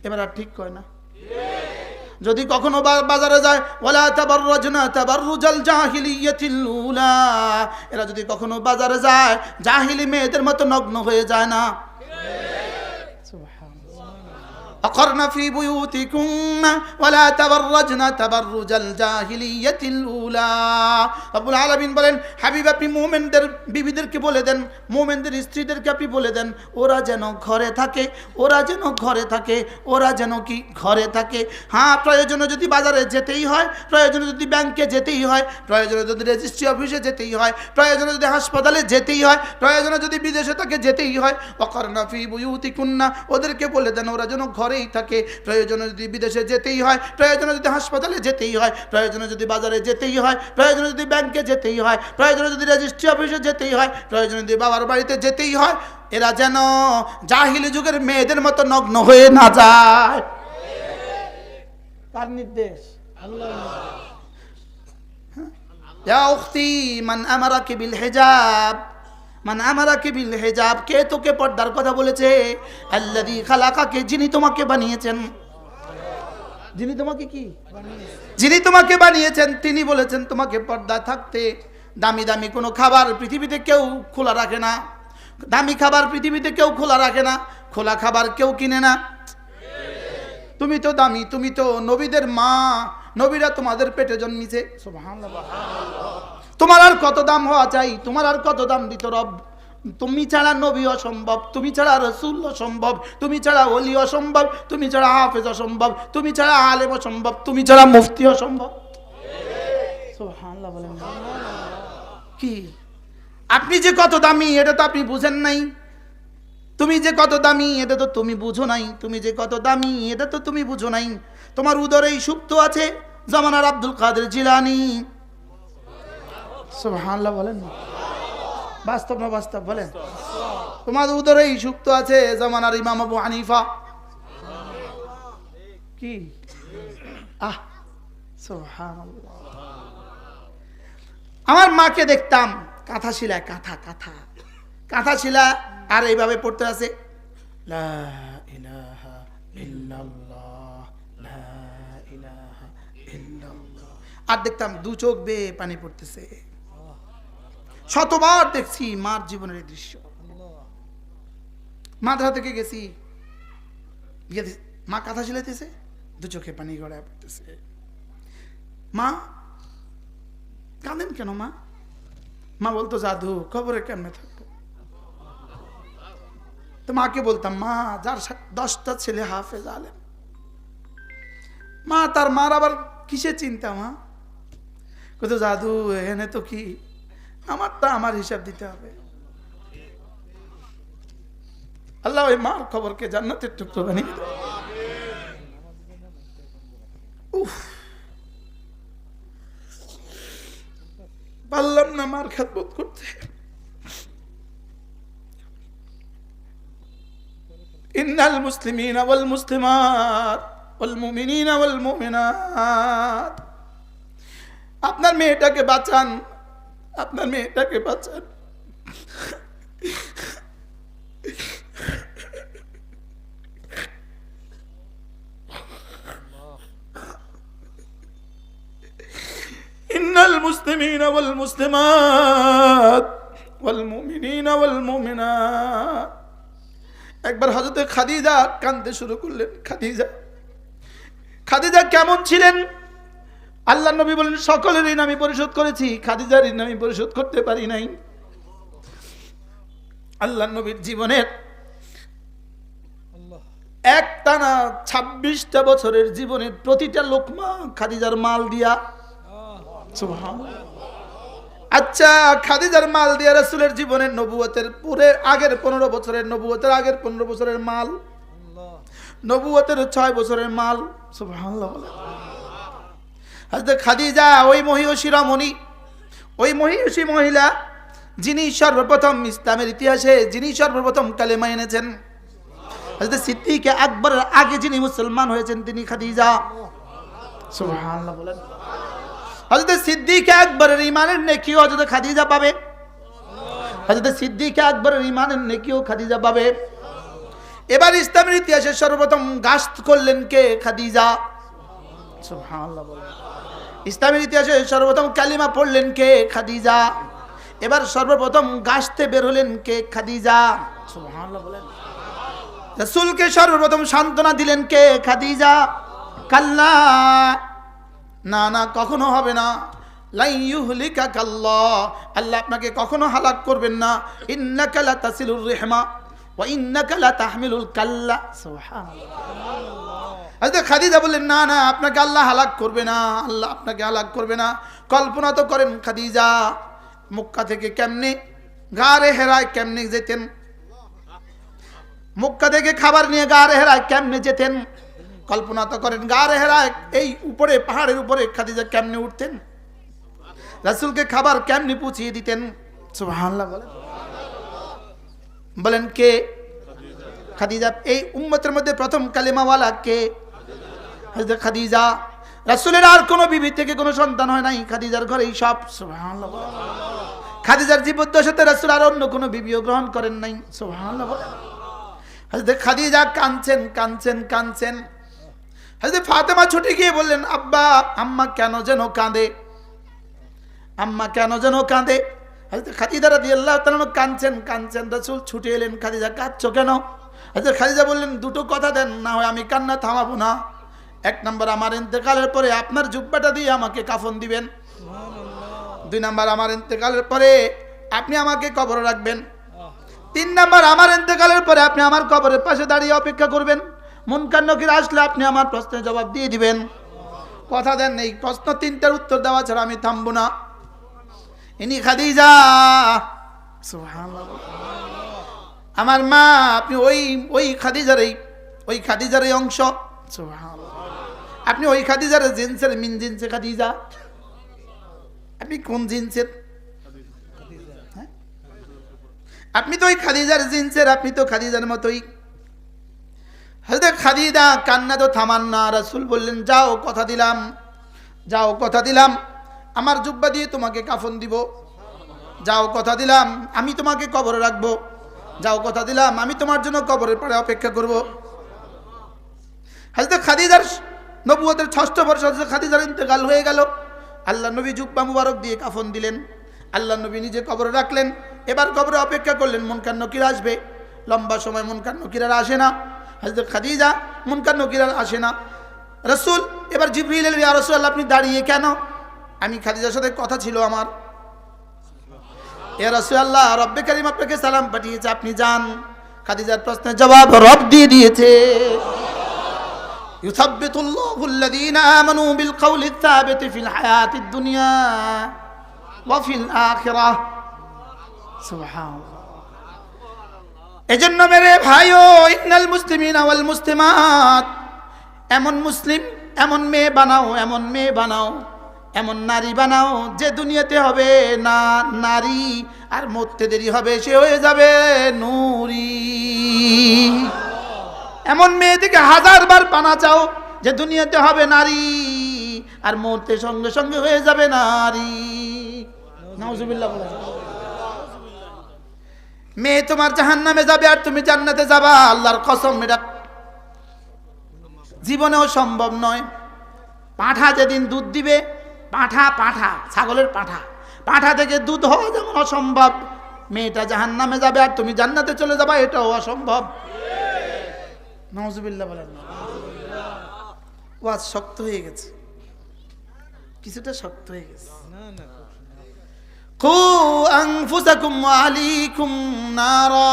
এবার আর ঠিক কয় না। যদি কখনো বাজারে যায়, ওয়ালা তাবাররাজনা তাবাররুজাল জাহিলিয়াতিল উলা, এরা যদি কখনো বাজারে যায় জাহিলি মেয়েদের মতো নগ্ন হয়ে যায় না। أقرن في بيوتكن ولا تبرجن تبرج الجاهلية الأولى। রব্বুল আলামিন বলেন, হাবিব আপনি মুমিনদের বিবিদেরকে বলে দেন, মুমিনদের স্ত্রীদেরকে আপনি বলে দেন, ওরা যেন ঘরে থাকে, ওরা যেন ঘরে থাকে, ওরা যেন কি ঘরে থাকে। হ্যাঁ, প্রয়োজনে যদি বাজারে যেতেই হয়, প্রয়োজনে যদি ব্যাংকে যেতেই হয়, প্রয়োজনে যদি রেজিস্ট্রি অফিসে যেতেই হয়, প্রয়োজনে যদি হাসপাতালে যেতেই হয়, প্রয়োজনে যদি বিদেশে তাকে যেতেই হয়, অকরনা ফি বুয়ুতিকুন্না, ওদেরকে বলে দেন ওরা যেন ঘরেই থাকে। প্রয়োজনে যদি বিদেশে যেতেই হয়, প্রয়োজনে যদি হাসপাতালে যেতেই হয়, প্রয়োজনে যদি বাজারে যেতেই হয়, প্রয়োজনে যদি ব্যাংকে যেতেই হয়, প্রয়োজনে যদি রেজিস্ট্রি অফিসে যেতেই হয়, প্রয়োজনে যদি বাবার বাড়িতে যেতেই হয়, এরা যেন জাহিলি যুগের মেয়েদের মতো নগ্ন হয়ে না যায়। কার নির্দেশ? আল্লাহর নির্দেশ। ইয়া উখতি মান আমারাকি বিল হিজাব, মান আমারাকি বিল হিজাব, কে তোকে পর্দার কথা বলেছে? আল্লাযী খালাকাকে, যিনি তোমাকে বানিয়েছেন। যিনি তোমাকে কি? যিনি তোমাকে বানিয়েছেন তিনি বলেছেন তোমাকে পর্দা থাকতে। দামি দামি কোনো খাবার পৃথিবীতে কেউ খোলা রাখে না, দামি খাবার পৃথিবীতে কেউ খোলা রাখে না, খোলা খাবার কেউ কিনে না। তুমি তো দামি, তুমি তো নবীদের মা, নবীরা তোমাদের পেটে জন্মিছে। সুবহানাল্লাহ। তোমার আর কত দাম হওয়া চাই? তোমার আর কত দাম দিত রব? তুমি ছাড়া নবী অসম্ভব, তুমি ছাড়া রসুল অসম্ভব, তুমি ছাড়া ওলি অসম্ভব, তুমি ছাড়া হাফেজ অসম্ভব, তুমি ছাড়া আলেম অসম্ভব, তুমি ছাড়া মুফতি অসম্ভব। সুবহানাল্লাহ বলেন। কি আপনি যে কত দামি এটা তো আপনি বুঝেন নাই। তুমি যে কত দামি এটা তো তুমি বুঝো নাই। তুমি যে কত দামি এটা তো তুমি বুঝো নাই। তোমার উদরেই সুপ্ত আছে জামানার আব্দুল কাদের জিলানী। সুবহানাল্লাহ বলেন। বাস্তব না বাস্তব বলেন? তোমার উদরেই সুপ্ত আছে জামানার ইমাম আবু হানিফা। কি সুবহানাল্লাহ। আমার মাকে দেখতাম কাঁথা শিলা, কাঁথা কাঁথা কাঁথা শিলা, আর এইভাবে পড়তে আছে লা ইলাহা ইল্লাল্লাহ, লা ইলাহা ইল্লাল্লাহ। আর দেখতাম দু চোখ বেয়ে পানি পড়তেছে। শতবার দেখছি মার জীবনের এই দৃশ্য। মাদ্রা থেকে গেছি, মা কাঁথা শিলাইতেছে, দু চোখে পানি গড়ায় পড়তেছে। মা কাঁদেন কেন মা? মা বলতো জাদু, কবরে কেমনে থাকবো। তো মাকে বলতাম, মা যার 10টা ছেলে হাফেজ আলেম, মা তার মার আবার কিসে চিন্তা মা? কত জাদু, এখানে তো কি আমারটা আমার হিসাব দিতে হবে। আল্লাহ ওই মার খবরকে জান্নাতের টুকরো বানিয়ে দেয়। উফ, পারলাম না মার খেদমত করতে। ইন্নাল মুসলিমিনা ওয়াল মুসলিমাত ওয়াল মুমিনিনা ওয়াল মুমিনাত। আপনার মেয়েটাকে বাঁচান, আপনার মেয়েটাকে বাঁচান। ইন্নাল মুসলিমিনা ওয়াল মুসলিমাত ওয়াল মুমিনিনা ওয়াল মুমিনাত। একবার হযরতে খাদিজা কাঁদতে শুরু করলেন। খাদিজা কেমন ছিলেন? আল্লাহ নবী বলেন, সকলের ঋণ আমি পরিশোধ করেছি, খাদিজার ঋণ আমি পরিশোধ করতে পারি নাই। আল্লাহ নবীর জীবনের একটানা 26টা বছরের জীবনের প্রতিটা লোকমা খাদিজার মাল দিয়া। সুবহানাল্লাহ। আচ্ছা, খাদিজার মাল দিয়া রাসূলের জীবনের নবুয়তের পুরে আগের 15 বছরের, নবুয়তের আগের 15 বছরের মাল, নবুয়তের 6 বছরের মাল। সুবহানাল্লাহ। হযরত খাদিজা ওই মহিয়সী রমণী, ওই মহিয়সী মহিলা যিনি সর্বপ্রথম ইসলামের ইতিহাসে যিনি সর্বপ্রথম কালেমা এনেছেন। হযরত সিদ্দিক আকবরের আগে যিনি মুসলমান হয়েছেন তিনি খাদিজা। সুবহানাল্লাহ বলেন। হযরত সিদ্দিক আকবরের ঈমানের নেকিও হযরত খাদিজা পাবে। হযরত সিদ্দিক আকবরের ঈমানের নেকিও খাদিজা পাবে। এবার ইসলামের ইতিহাসে সর্বপ্রথম গাস্ত করলেন কে? খাদিজা। সুবহানাল্লাহ বলেন। ইসলামের ইতিহাসে সর্বপ্রথম কালিমা পড়লেন কে? খাদিজা। এবার সর্বপ্রথম গাছতে বের হলেন কে? খাদিজা। সুবহানাল্লাহ বলেন। রাসূলকে সর্বপ্রথম সান্ত্বনা দিলেন কে? খাদিজা। কাল্লা, না না, কখনো হবে না। লাই ইউহলিকাকাল্লাহ, আল্লাহ আপনাকে কখনো হালাক করবেন না। ইন্নাকা লাতাসিলুর রিহমা ওয়া ইন্নাকা লাতাহমিলুল কাল্লা। সুবহানাল্লাহ। হযরত খাদিজা বললেন, না না, আপনাকে আল্লাহ হালাক করবে না, আল্লাহ আপনাকে হালাক করবে না। কল্পনা তো করেন খাদিজা মক্কা থেকে কেমনে গারে হেরায় কেমনে যেতেন, মক্কা থেকে খাবার নিয়ে গারে হেরায় কেমনে যেতেন। কল্পনা তো করেন গারে হেরায় এই উপরে পাহাড়ের উপরে খাদিজা কেমনে উঠতেন, রাসূলকে খাবার কেমনে পৌঁছিয়ে দিতেন। সুবহানাল্লাহ বলেন। বলেন কে? খাদিজা। এই উম্মতের মধ্যে প্রথম কালিমাওয়ালা কে? হযরত খাদিজা। রাসূলের আর কোনো বিবি থেকে কোনো সন্তান হয় নাই, খাদিজার ঘরেই সব। সুবহানাল্লাহ। খাদিজার জীবদ্দশাতে রাসূল আর অন্য কোনো বিবিও গ্রহণ করেন নাই। সুবহানাল্লাহ। হযরত খাদিজা কাঁদছেন কাঁদছেন কাঁদছেন। হযরত ফাতেমা ছুটে গিয়ে বললেন, আব্বা, আম্মা কেন যেন কাঁদে, আম্মা কেন যেন কাঁদে। হযরত খাদিজা রাদিয়াল্লাহু তাআলা কাঁদছেন কাঁদছেন। রাসূল ছুটে এলেন, খাদিজা কাঁদছো কেন? হযরত খাদিজা বললেন, দুটো কথা দেন, না হয় আমি কান্না থামাবো না। এক নম্বর, আমার ইন্তেকালের পরে আপনার জুব্বাটা দিয়ে আমাকে কাফন দিবেন। দুই নম্বর, আমার ইন্তেকালের পরে আপনি আমাকে কবরে রাখবেন। তিন নম্বর, আমার ইন্তেকালের পরে আপনি আমার কবরের পাশে দাঁড়িয়ে অপেক্ষা করবেন, মুনকার নকির আসলে আপনি আমার প্রশ্নের জবাব দিয়ে দিবেন। কথা দেন, এই প্রশ্ন তিনটার উত্তর দেওয়া ছাড়া আমি থামবো না। ইনি খাদিজা। সুবহানাল্লাহ। আমার মা, আপনি ওই খাদিজার এই অংশ। সুবহানাল্লাহ। আপনি ওই খাদিজার জিনসের মিন জিনসে খাদিজা। আপনি কোন জিনসের? হ্যাঁ? আপনি তো ওই খাদিজার জিনসের, আপনি তো খাদিজার মতোই। হযরত খাদিজা কান্না তো থামান না। রাসূল বললেন, যাও, কথা দিলাম, যাও, কথা দিলাম, আমার জুব্বা দিয়ে তোমাকে কাফন দিব। যাও, কথা দিলাম, আমি তোমাকে কবরে রাখবো। যাও, কথা দিলাম, আমি তোমার জন্য কবরের পাড়ে অপেক্ষা করব। হযরত খাদিজার নবুয়তের 6ষ্ঠ বর্ষ হযরত খাদিজার ইন্তেকাল হয়ে গেল। আল্লাহ নবী জুব্বা মুবারক দিয়ে কাফন দিলেন। আল্লাহ নবী নিজে কবরে রাখলেন। এবার কবরে অপেক্ষা করলেন মুনকার নকির আসবে। লম্বা সময় মুনকার নকিরা আসে না। হযরত খাদিজা মুনকার নকিরা আসে না। রাসূল এবার জিবরিল এলেন, ইয়া রাসূলুল্লাহ, আপনি দাঁড়িয়ে কেন? আমি খাদিজার সাথে কথা ছিল আমার। ইয়া রাসূলুল্লাহ, রব্বে কারীম আপনাকে সালাম পাঠিয়েছে, আপনি যান। খাদিজার প্রশ্নের জবাব রব দিয়ে দিয়েছে। ইউসাব্বিতুল্লাহু আল্লাযীনা আমানু বিল কওলিত সাবিত ফিল হায়াতিদ দুনিয়া ওয়া ফিল আখিরাহ। সুবহানাল্লাহ। এজন্য মেরে ভাইও, ইন্নাল মুসলিমিনা ওয়াল মুসলিমাত, এমন মুসলিম, এমন মেয়ে বানাও, এমন মেয়ে বানাও, এমন নারী বানাও যে দুনিয়াতে হবে না নারী, আর মরতে দেরি হবে সে হয়ে যাবে নূরি। এমন মেয়ে থেকে 1000 বার পানা চাও যে দুনিয়াতে হবে নারী, আর মরতে সঙ্গে সঙ্গে হয়ে যাবে নারী। নাউজুবিল্লাহ। মেয়ে তোমার জাহান্নামে যাবে আর তুমি জান্নাতে যাবা, আল্লাহর কসম, এটা জীবনেও সম্ভব নয়। পাঁঠা যেদিন দুধ দিবে, পাঁঠা ছাগলের পাঁঠা থেকে দুধ হওয়া যেমন অসম্ভব, মেয়েটা জাহান্নামে যাবে আর তুমি জান্নাতে চলে যাবা, এটাও অসম্ভব। নাউজুবিল্লাহ বলেন। ওয়াজ শক্ত হয়ে গেছে, কিছুটা শক্ত হয়ে গেছে। কু আনফুসাকুম ওয়া আহলিকুম নারা,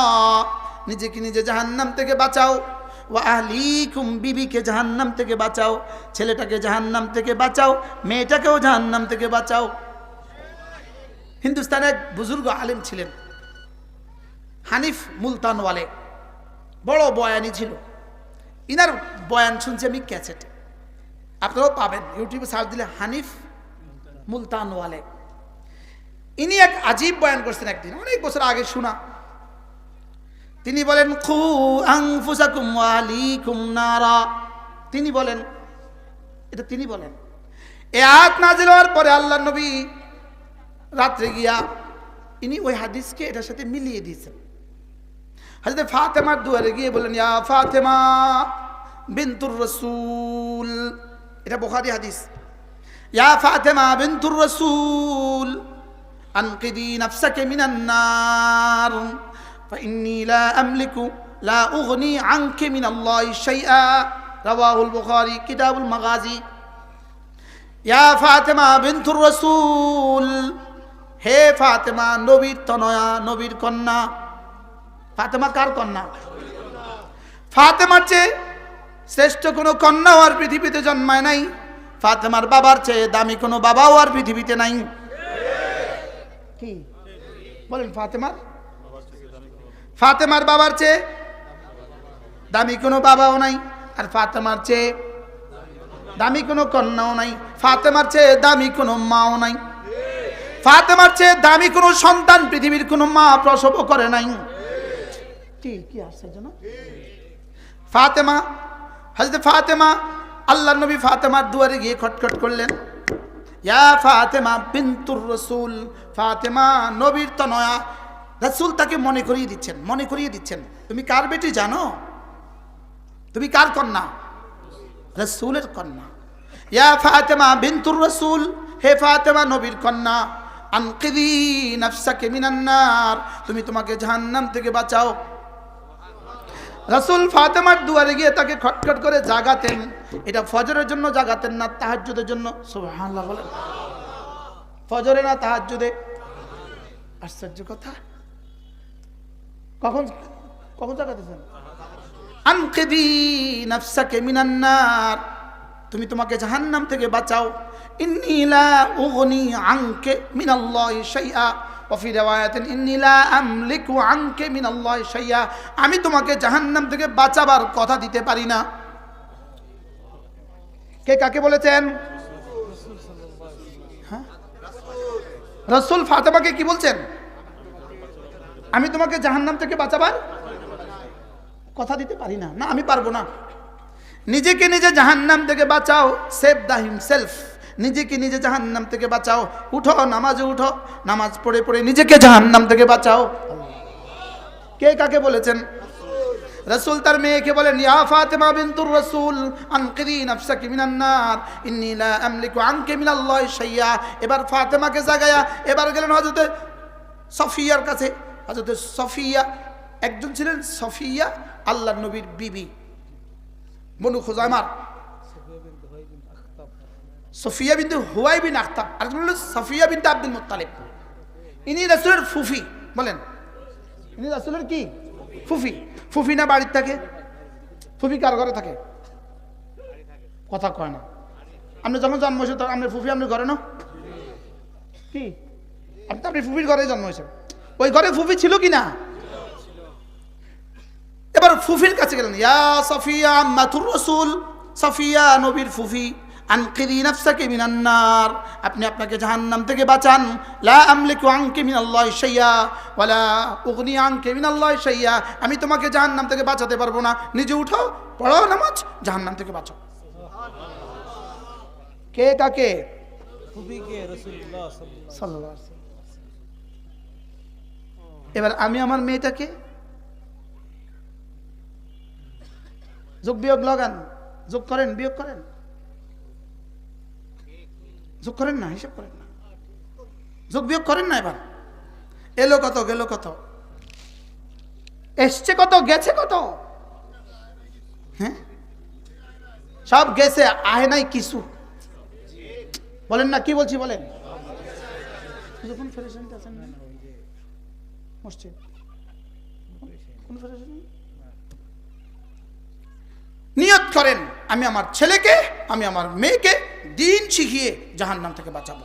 নিজেকে নিজে জাহান্নাম থেকে বাঁচাও। ওয়া আহলিকুম, বিবিকে জাহান্নাম থেকে বাঁচাও, ছেলেটাকে জাহান্নাম থেকে বাঁচাও, মেয়েটাকেও জাহান্নাম থেকে বাঁচাও। হিন্দুস্তানে এক বুজুর্গ আলেম ছিলেন, হানিফ মুলতানওয়ালে, বড় বয়ানি ছিল। ইনার বয়ান শুনছি আমি ক্যাসেটে, আপনারাও পাবেন, ইউটিউবে সার্চ দিলে হানিফ মুলতানওয়ালে। ইনি এক আজীব বয়ান করছেন একদিন, অনেক বছর আগে শোনা। তিনি বলেন, খু আনফুসাকুম ওয়া আহলিকুম নারা। তিনি বলেন, এটা তিনি বলেন। এই আয়াত নাযিল হওয়ার পরে আল্লাহর নবী রাত্রে গিয়া ইনি ওই হাদিসকে এটার সাথে মিলিয়ে দিয়েছেন। হযরত ফাতেমার দুয়ারে গিয়ে বলেন, ইয়া ফাতেমা বিনতুর রাসূল, এটা বুখারী হাদিস। ইয়া ফাতেমা বিনতুর রাসূল আনকিদি নাফসাকা মিনান নার ফাইন্নী লা আমলিকু লা উগনি আনকি মিনাল্লাহি শাইআ, রাওয়াহুল বুখারী কিতাবুল মাগাজি। ইয়া ফাতেমা বিনতুর রাসূল, হে ফাতেমা নবীর তনয়া, নবীর কন্যা। ফাতেমা কার কন্যা? ফাতেমার চেয়ে শ্রেষ্ঠ কোনো কন্যাও আর পৃথিবীতে জন্মায় নাই। ফাতেমার বাবার চেয়ে দামি কোনো বাবাও আর পৃথিবীতে নাই। কি বলেন? ফাতেমার বাবার চেয়ে দামি কোনো বাবাও নাই, আর ফাতেমার চেয়ে দামি কোনো কন্যাও নাই, ফাতেমার চেয়ে দামি কোনো মাও নাই, ফাতেমার চেয়ে দামি কোনো সন্তান পৃথিবীর কোনো মা প্রসব করে নাই। কি আশ্চর্য না? ফাতেমা, হযরত ফাতেমা, আল্লাহর নবী ফাতেমার দুয়ারে গিয়ে খটখট করলেন, ইয়া ফাতেমা বিনতুর রাসূল, ফাতেমা নবীর তনয়া। রাসূল তাকে মনে করিয়ে দিচ্ছেন, তুমি কার বেটি জানো? তুমি কার কন্যা? রাসূলের কন্যা। ইয়া ফাতেমা বিনতুর রাসূল, হে ফাতেমা নবীর কন্যা, আনকিদি নাফসাকা মিনান নার, তুমি তোমাকে জাহান্নাম থেকে বাঁচাও। রাসূল ফাতেমার দুয়ারে গিয়ে তাকে খটখট করে জাগাতেন। এটা ফজরের জন্য জাগাতেন না, তাহাজ্জুদের জন্য। সুবহানাল্লাহ বলেন। ফজরে না তাহাজ্জুদে? আশ্চর্য কথা। কখন জাগাতেছেন? আনকিদি নাফসাকা মিনান নার, তুমি তোমাকে জাহান্নাম থেকে বাঁচাও। ইন্নী লা উগনি আনকা মিনাল্লাহি শাইআ, ওয়া ফি রিওয়ায়াতিন ইন্নী লা আমলিকু আনকা মিনাল্লাহি শাইআ, আমি তোমাকে জাহান্নাম থেকে বাঁচাবার কথা দিতে পারি না। কে কাকে বলেছেন? হ্যাঁ, রাসূল ফাতেমাকে কি বলছেন? আমি তোমাকে জাহান্নাম থেকে বাঁচাবার কথা দিতে পারি না। না, আমি পারবো না। নিজেকে নিজে জাহান্নাম থেকে বাঁচাও, সেভ দা হিমসেলফ। নিজেকে নিজে জাহান্নাম থেকে বাঁচাও। উঠো, নামাজে উঠো, নামাজ পড়ে পড়ে নিজেকে জাহান্নাম থেকে বাঁচাও। কে কাকে বলেছেন? রাসূল তার মেয়েকে বলেন, ইয়া ফাতেমা বিনতুর রাসূল আনকিদি নাফসাকি মিনান নার ইন্নী লা আমলিকু আনকা মিনাল্লাহি শাইআ। এবার ফাতেমাকে জাগায়া এবার গেলেন হযরত সফিয়ার কাছে। হযরত সফিয়া, একজন ছিলেন সফিয়া, আল্লাহর নবীর বিবি, বনু খুজাইমার। সফিয়া বিনতে হুয়াই বিন আখতাব, আর একজন হলো সফিয়া বিনতে আব্দুল মুত্তালিব। ইনি রাসূলের ফুফি। বলেন, ইনি রাসূলের কি? ফুফি। ফুফি না বাড়িতে থাকে? ফুফি কার ঘরে থাকে? কথা কয় না। আপনি যখন জন্ম হয়েছে তখন আপনার ফুফি আপনার ঘরে না? কি আপনি ফুফির ঘরে জন্ম হয়েছে? ওই ঘরে ফুফি ছিল কি না? এবার ফুফির কাছে গেলেন, ইয়া সফিয়া আম্মাতুর রাসূল, সফিয়া নবীর ফুফি, আনকিদি নাফসাকা মিনান নার, আপনি আপনাকে জাহান্নাম থেকে বাঁচান। লা আমলিকু আনকা মিনাল্লাহি শাইআ ওয়া লা উগনি আনকা মিনাল্লাহি শাইআ, আমি তোমাকে জাহান্নাম থেকে বাঁচাতে পারবো না। নিজে উঠো, পড়ো নামাজ, জাহান্নাম থেকে বাঁচাও। কে কাকে? ফুফিকে, রাসূলুল্লাহ সাল্লাল্লাহু আলাইহি ওয়াসাল্লাম। এবার আমি আমার মেয়েটাকে যোগ বিয়োগ লাগান, যোগ করেন, বিয়োগ করেন, যোগ করেন না, হিসাব করেন না, যোগ বিয়োগ করেন না। এবার এলো কত, গেল কত, এসছে কত, গেছে কত? হ্যাঁ, সব গেছে, আহে নাই কিছু। বলেন না, কি বলছি বলেন? কোন ফেডারেশন আছেন না মসজিদ? কোন ফেডারেশন? নিয়ত করেন, আমি আমার ছেলেকে, আমি আমার মেয়েকে দিন শিখিয়ে জাহান্নাম থেকে বাঁচাবো।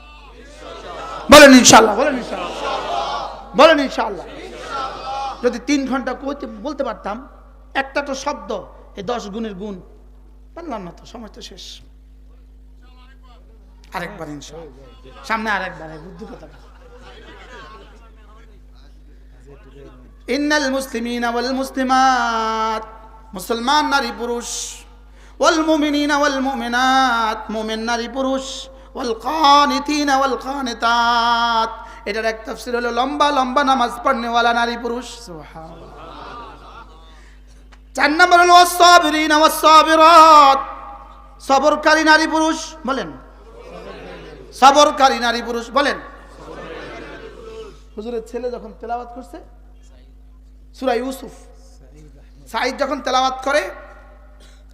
বলেন ইনশাআল্লাহ, বলেন ইনশাআল্লাহ, বলেন ইনশাআল্লাহ। যদি 3 ঘন্টা বলতে পারতাম একটা তো শব্দ, এই 10 গুণের গুণ, পারলাম না তো, সময় তো শেষ। আরেকবার ইনশাআল্লাহ, সামনে আরেকবার বুদ্ধি কথা। ইন্নাল মুসলিমিনা ওয়াল মুসলিমাত, মুসলমান নারী পুরুষ, ওয়াল মুমিনিনা ওয়াল মুমিনাত, মুমিন নারী পুরুষ, ওয়াল কানিতিনা ওয়াল কানিতাত, এটার এক তাফসীর হলো লম্বা লম্বা নামাজ পড়নেওয়ালা নারী পুরুষ। সুবহানাল্লাহ। 4 নম্বর হলো ওয়াস-সাবিরিনা ওয়াস-সাবিরাত, সবরকারী নারী পুরুষ বলেন, সবরকারী নারী পুরুষ বলেন। হুজুরের ছেলে যখন তেলাওয়াত করছে সূরা ইউসুফ, সাঈদ যখন তেলাওয়াত করে,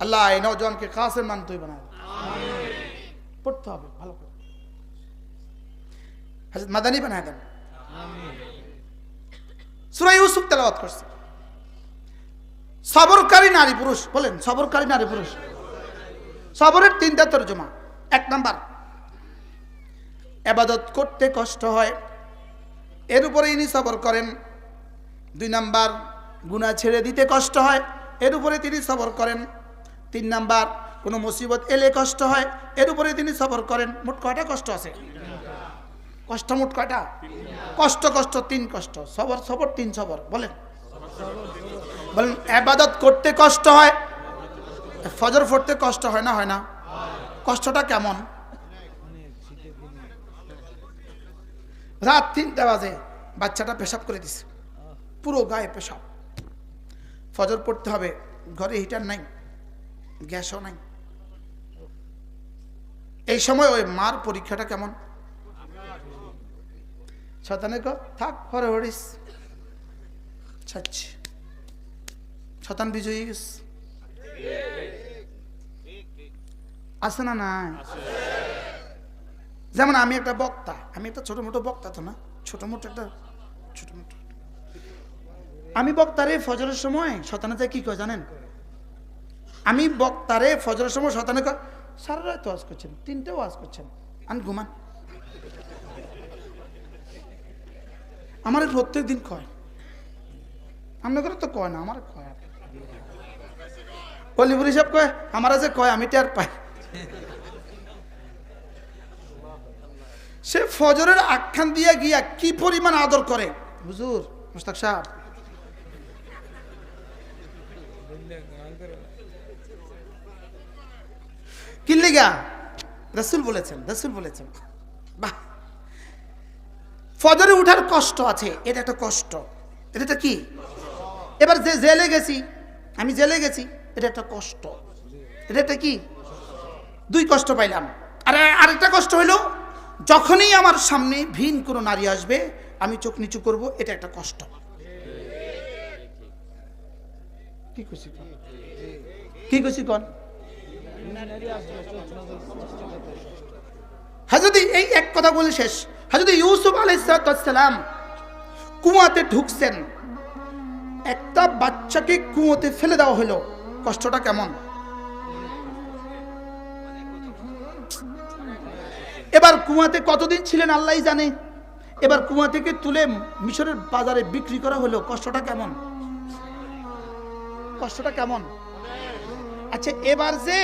আল্লাহ এই নওজওয়ানকে কাসের মানতই বানায়, পড়তে হবে ভালো করে, হযরত মাদানী বানায় দেন। সূরা ইউসুফ তেলাওয়াত করছে। সবরকারী নারী পুরুষ বলেন, সবরকারী নারী পুরুষ। সবরের তিনটা তরজমা। 1 নাম্বার, ইবাদত করতে কষ্ট হয়, এর উপরে ইনি সবর করেন। 2 নাম্বার, গুনাহ ছেড়ে দিতে কষ্ট হয়, এর উপরে তিনি সবর করেন। 3 নাম্বার, কোনো মুসিবত এলে কষ্ট হয়, এর উপরে তিনি সবর করেন। মোট কয়টা কষ্ট আছে? কষ্ট মোট কয়টা? কষ্ট কষ্ট 3 কষ্ট, সবর সবর 3 সবর বলেন। বলেন ইবাদত করতে কষ্ট হয়, ফজর পড়তে কষ্ট হয় না, হয় না? কষ্টটা কেমন? রাত 3টা বাজে বাচ্চাটা পেশাব করে দিছে, পুরো গায়ে পেশাব। ফজর পড়তে হবে, ঘরে হিটার নাই, গ্যাসও নাই। এই সময় ওই মার পরীক্ষাটা কেমন? শয়তানে কয় থাক ঘরে হরিস, ছাড়ছি। শয়তান বিজয়ী গেছে, আছে না? নাই। যেমন আমি একটা বক্তা, আমি একটা ছোট মোটো বক্তা তো না, ছোট মোটো একটা ছোট মোটো আমি বক্তারে ফজরের সময় শয়তানে যায় কি কয় জানেন? আমি বক্তারে ফজরের সময় শয়তানে কয় সারা রাত ওয়াজ করছেন, 3টে ওয়াজ করছেন, আমি ঘুমান। আমার প্রত্যেক দিন কয়, আপনার করে তো কয় না, আমার কয়। অলিপুরি সাহেব কয়, আমার যে কয় আমি টের পাই। সে ফজরের আখ্যান দিয়া গিয়া কি পরিমাণ আদর করে হুজুর মুস্তাক সাহেব। কি লিগা? রাসূল বলেছেন, রাসূল বলেছেন। বাহ, ফজরে উঠার কষ্ট আছে, এটা একটা কষ্ট, এটা কি? এবার যে জেলে গেছি, আমি জেলে গেছি, এটা একটা কষ্ট, এটা একটা কি? 2 কষ্ট পাইলাম। আর আরেকটা কষ্ট হলো যখনই আমার সামনে ভিন কোনো নারী আসবে আমি চোখ নিচু করব, এটা একটা কষ্ট। কি খুশি কোন, কি খুশি কোন? হযরত এই এক কথা বলে শেষ। হযরত ইউসুফ আলাইহিস সালাম কুয়াতে ঢুকছেন, একটা বাচ্চাকে কুয়োতে ফেলে দেওয়া হলো, কষ্টটা কেমন? এবার কুয়াতে কতদিন ছিলেন আল্লাহই জানে। এবার কুয়া থেকে তুলে মিশরের বাজারে বিক্রি করা হলো, কষ্টটা কেমন? কষ্টটা কেমন? আচ্ছা, এবার যে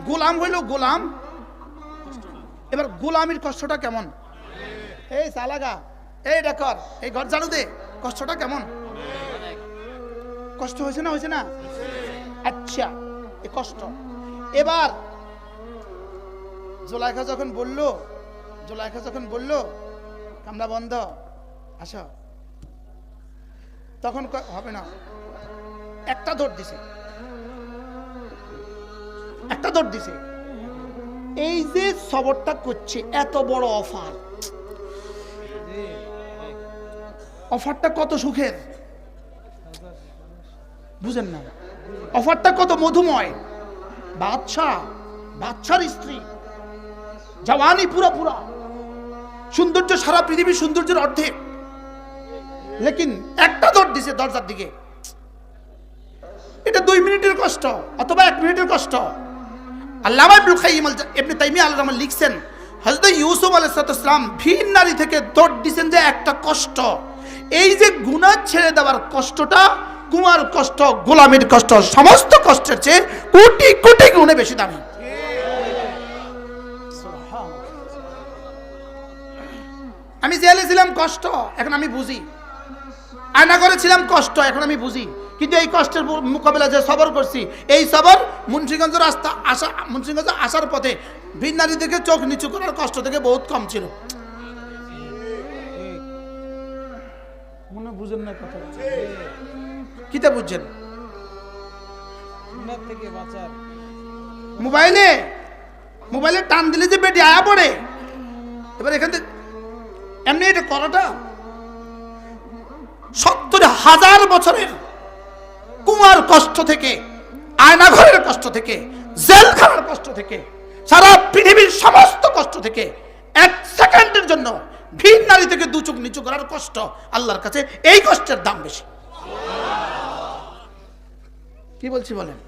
গোলাম হইল, গোলাম, এবার গোলামির কষ্টটা কেমন? এই সালাগা, এই ডাকর, এই ঘর ঝাড়ু দে, কষ্টটা কেমন? কষ্ট হয়েছে না, হয়েছে না? আচ্ছা, এই কষ্ট। এবার জুলাইখা যখন বলল কামরা বন্ধ, আসো, তখন হবে না, একটা দৌড় দিছে, একটা দৌড় দিছে। এই যে সবরটা করছে, এত বড় অফার, অফারটা কত সুখের বুঝেন না? অফারটা কত মধুময়। বাদশার স্ত্রী, জওয়ানি পুরা পুরা, সৌন্দর্য সারা পৃথিবীর সৌন্দর্যের অর্ধেক, লেকিন একটা দৌড় দিছে দরজার দিকে। এটা 2 মিনিটের কষ্ট অথবা 1 মিনিটের কষ্ট। আল্লামা ইবনুল কাইয়িম ইবনে তাইমিয়া আলাইহিস রাহমাতুল্লাহ লিখছেন, হযরত ইউসুফ আলাইহিস সালাম ভিন নারী থেকে দৌড় দিছেন যে একটা কষ্ট। এই যে গুনাহ ছেড়ে দেওয়ার কষ্টটা, কুমার কষ্ট, গোলামির কষ্ট, সমস্ত কষ্টের চেয়ে কোটি কোটি গুণে বেশি দামি। আমি জেলে ছিলাম, কষ্ট, এখন আমি বুঝি। আয়না করেছিলাম, কষ্ট, এখন আমি বুঝি। কিন্তু এই কষ্টের মোকাবেলা যে সবর করছি, এই সবর মুন্সিগঞ্জের মুন্সিগঞ্জ আসার পথে ভিন নারী থেকে চোখ নিচু করার কষ্ট থেকে বহুত কম ছিল। মনে বুঝেন না কথা, কিতা বুঝছেন? মোবাইলে মোবাইলে টান দিলে যে বেটি আয়া পড়ে। এবার এখান থেকে এমনি এটা করাটা ৭০,০০০ বছরের কুমার কষ্ট থেকে, আয়নাঘরের কষ্ট থেকে, জেলখানার কষ্ট থেকে, সারা পৃথিবীর সমস্ত কষ্ট থেকে ১ সেকেন্ডের জন্য ভিন নারী থেকে দু চোখ নিচু করার কষ্ট আল্লাহর কাছে, এই কষ্টের দাম বেশি। কি বলছি বলেন?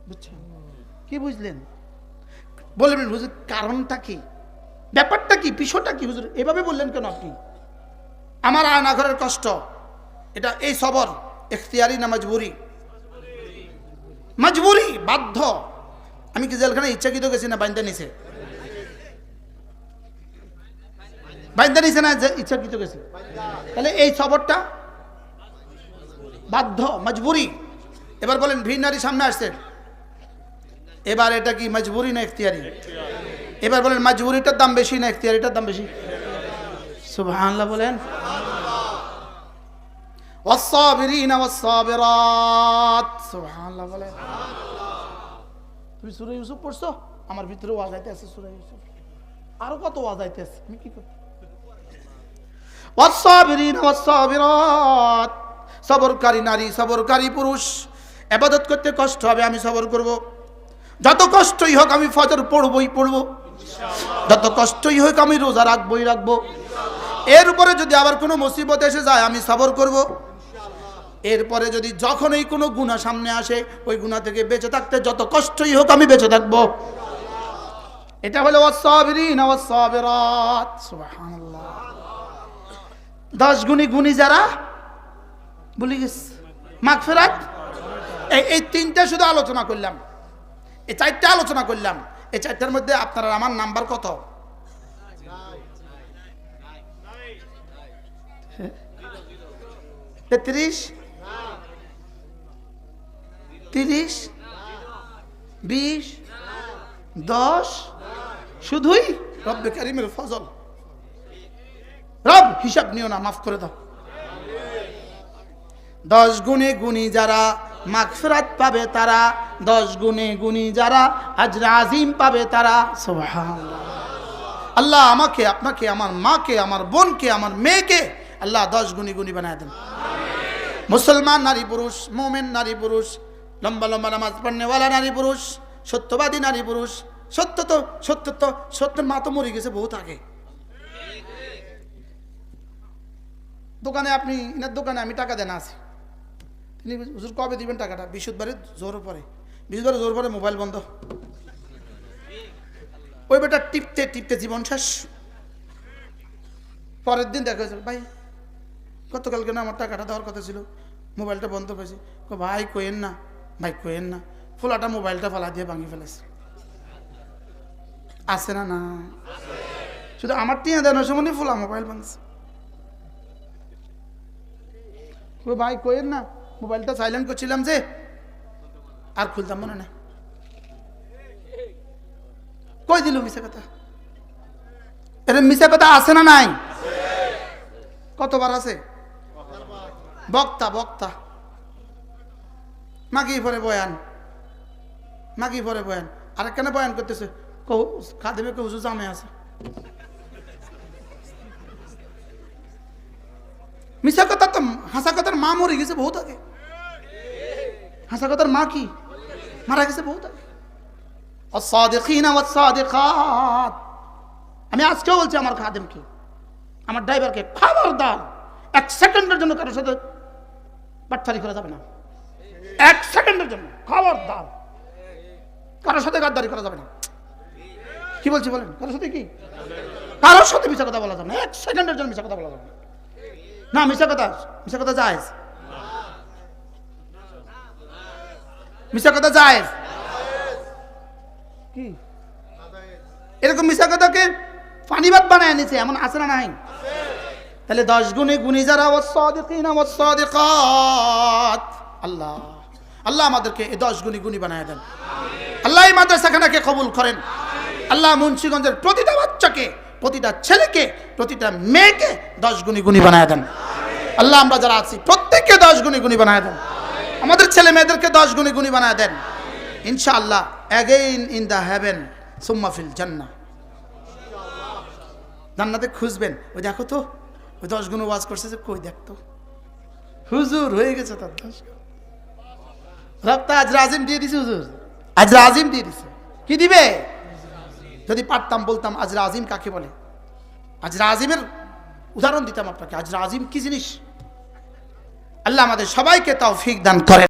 বুঝছেন? কি বুঝলেন? বলবেন হুজুর কারণটা কি, ব্যাপারটা কি, বিষয়টা কি হুজুর এভাবে বললেন কেন আপনি? আমার আয়নাঘরের কষ্ট, এটা এই সবর ইখতিয়ারি না মজবুরি? মজবুরি, বাধ্য। আমি কি জেলখানে ইচ্ছাকৃত গেছি না বাইন্দা নিছে? বাইন্দা নিছে না ইচ্ছাকৃত গেছি? তাহলে এই সবরটা বাধ্য, মজবুরি। এবার বলেন ভিন নারী সামনে আসছে, এবার এটা কি মজবুরি না ইখতিয়ারি? এবার বলেন মজবুরিটার দাম বেশি না ইখতিয়ারিটার দাম বেশি? সুবহানাল্লাহ বলেন। ওয়াস-সাবিরিনা ওয়াস-সাবিরাত, সুবহানাল্লাহ বলেন। তুমি সূরা ইউসুফ পড়ছো? আমার ভিতরে ওয়াজ আইতেছে সূরা ইউসুফ, আরো কত ওয়াজ আইতেছে, আমি কি করব? ওয়াস-সাবিরিনা ওয়াস-সাবিরাত, সবরকারী নারী, সবরকারী পুরুষ। ইবাদত করতে কষ্ট হবে, আমি সবর করব। যত কষ্টই হোক আমি ফজর পড়বই পড়ব, যত কষ্টই হোক আমি রোজা রাখবই রাখবো। এর উপরে যদি আবার কোনো মুসিবত এসে যায় আমি সবর করব। এরপরে যদি যখনই কোনো গুনাহ সামনে আসে ওই গুনাহ থেকে বেঁচে থাকতে যত কষ্টই হোক আমি বেঁচে থাকবো। এটা হলো ওয়াস-সাবিরিনা ওয়াস-সাবিরাত, সুবহানাল্লাহ। 10 গুণী যারা, ভুলে গেছে মাগফিরাত। এই তিনটা শুধু আলোচনা করলাম, এই 4টা আলোচনা করলাম। এই 4টার মধ্যে আপনার আমার নাম্বার কত? 33, 30, 20, 10, শুধুই রব্বে কারিমের ফজল। রব হিসাব নিও না, মাফ করে দাও। 10 গুণী যারা মাগফিরাত পাবে তারা, 10 গুণী যারা আজর আজিম পাবে তারা। সুবহানাল্লাহ। আল্লাহ আমাকে, আপনাকে, আমার মাকে, আমার বোনকে, আমার মেয়েকে আল্লাহ 10 গুণী বানায় দেন। মুসলমান নারী পুরুষ, মুমিন নারী পুরুষ, লম্বা লম্বা নামাজ পড়নেওয়ালা নারী পুরুষ, সত্যবাদী নারী পুরুষ। সত্যের মা তো মরে গেছে বহুত আগে। দোকানে আপনি, ইনার দোকানে আমি টাকা দেন আছি, তিনি হুজুর কবে দিবেন টাকাটা? বৃহস্পতিবারে জোর পরে, বৃহস্পতিবারে জোর পরে মোবাইল বন্ধ। ওই বেটা টিপতে টিপতে জীবন শেষ। পরের দিন দেখা হয়েছে, ভাই গতকালকে না আমার টাকাটা দেওয়ার কথা ছিল, মোবাইলটা বন্ধ পেয়েছি। ভাই কোয়েন না, ভাই কোয়েন না, ফোলাটা মোবাইলটা ফালা দিয়ে ভাঙি ফেলেছে। আছে না? না, শুধু আমার টিয়া দেওয়ার সময় ফোলা মোবাইল ভাঙছে। ভাই কোয়েন না, মোবাইলটা সাইলেন্ট করছিলাম যে আর খুলতাম মনে না। কই দিল মিশা কথা? এরকম মিশা কথা আছে না নাই? কতবার আছে? বক্তা মাগি পরে বয়ান, মাগি পরে বয়ান। আর কেন বয়ান করতেছে? খাদেমে হুজুর জামে আছে। মিশা কথা তো, হাসা কথার মা মরে গেছে বহুত আগে। হাসা কথার মা কি মারা গেছে বহুত আগে। as-sadiqina was-sadiqat, আমি আজকেও বলছি আমার খাদেমকে, আমার ড্রাইভারকে, খবরদার 1 সেকেন্ডের জন্য কারোর সাথে বাটফারি করা যাবে না। 1 সেকেন্ডের জন্য খবরদার কারোর সাথে গাদ্দারি করা যাবে না। কি বলছি বলেন? কারোর সাথে কি? কারোর সাথে মিশা কথা বলা যাবে না। 1 সেকেন্ডের জন্য মিশা কথা বলা যাবে না। মিশা কথা জায়েজ, মিশা কথা জায়েজ। কি এরকম মিশা কথাকে পানিবাদ বানায় নিছে, এমন আছে না নাই? তাহলে 10 গুণী যারা ওয়াস-সাদিকিনা ওয়াস-সাদিকাত, আল্লাহ আমাদেরকে এই 10 গুণী বানায় দেন। আল্লাহ এই মাদ্রাসাখানাকে কবুল করেন। আল্লাহ মুন্সিগঞ্জের প্রতিটা বাচ্চাকে, প্রতিটা ছেলেকে, প্রতিটা মেয়েকে 10 গুণী বানায় দেন। আল্লাহ আমরা যারা আছি প্রত্যেককে 10 গুণী বানায় দেন। আমাদের ছেলে মেয়েদেরকে 10 গুণী বানায় দেন ইনশাআল্লাহ। অ্যাগেইন ইন দ্য হেভেন সুম্মা ফিল জান্নাহ। জান্নাতে খুঁজবেন, ওই দেখো তো ওই 10 গুণ ওয়াজ করছে যে, কই দেখতো হুজুর হয়ে গেছে তার 10 গুণ। রক্তা আজ রাজিম দিয়ে দিছে হুজুর, আজ রাজিম দিয়ে দিছে। কি দিবে? যদি পারতাম বলতাম আজ রাজিম কাকে বলে, আজ রাজিমের উদাহরণ দিতাম আপনাকে। আজ রাজিম কি জিনিস? আল্লাহ আমাদের সবাইকে তৌফিক দান করেন।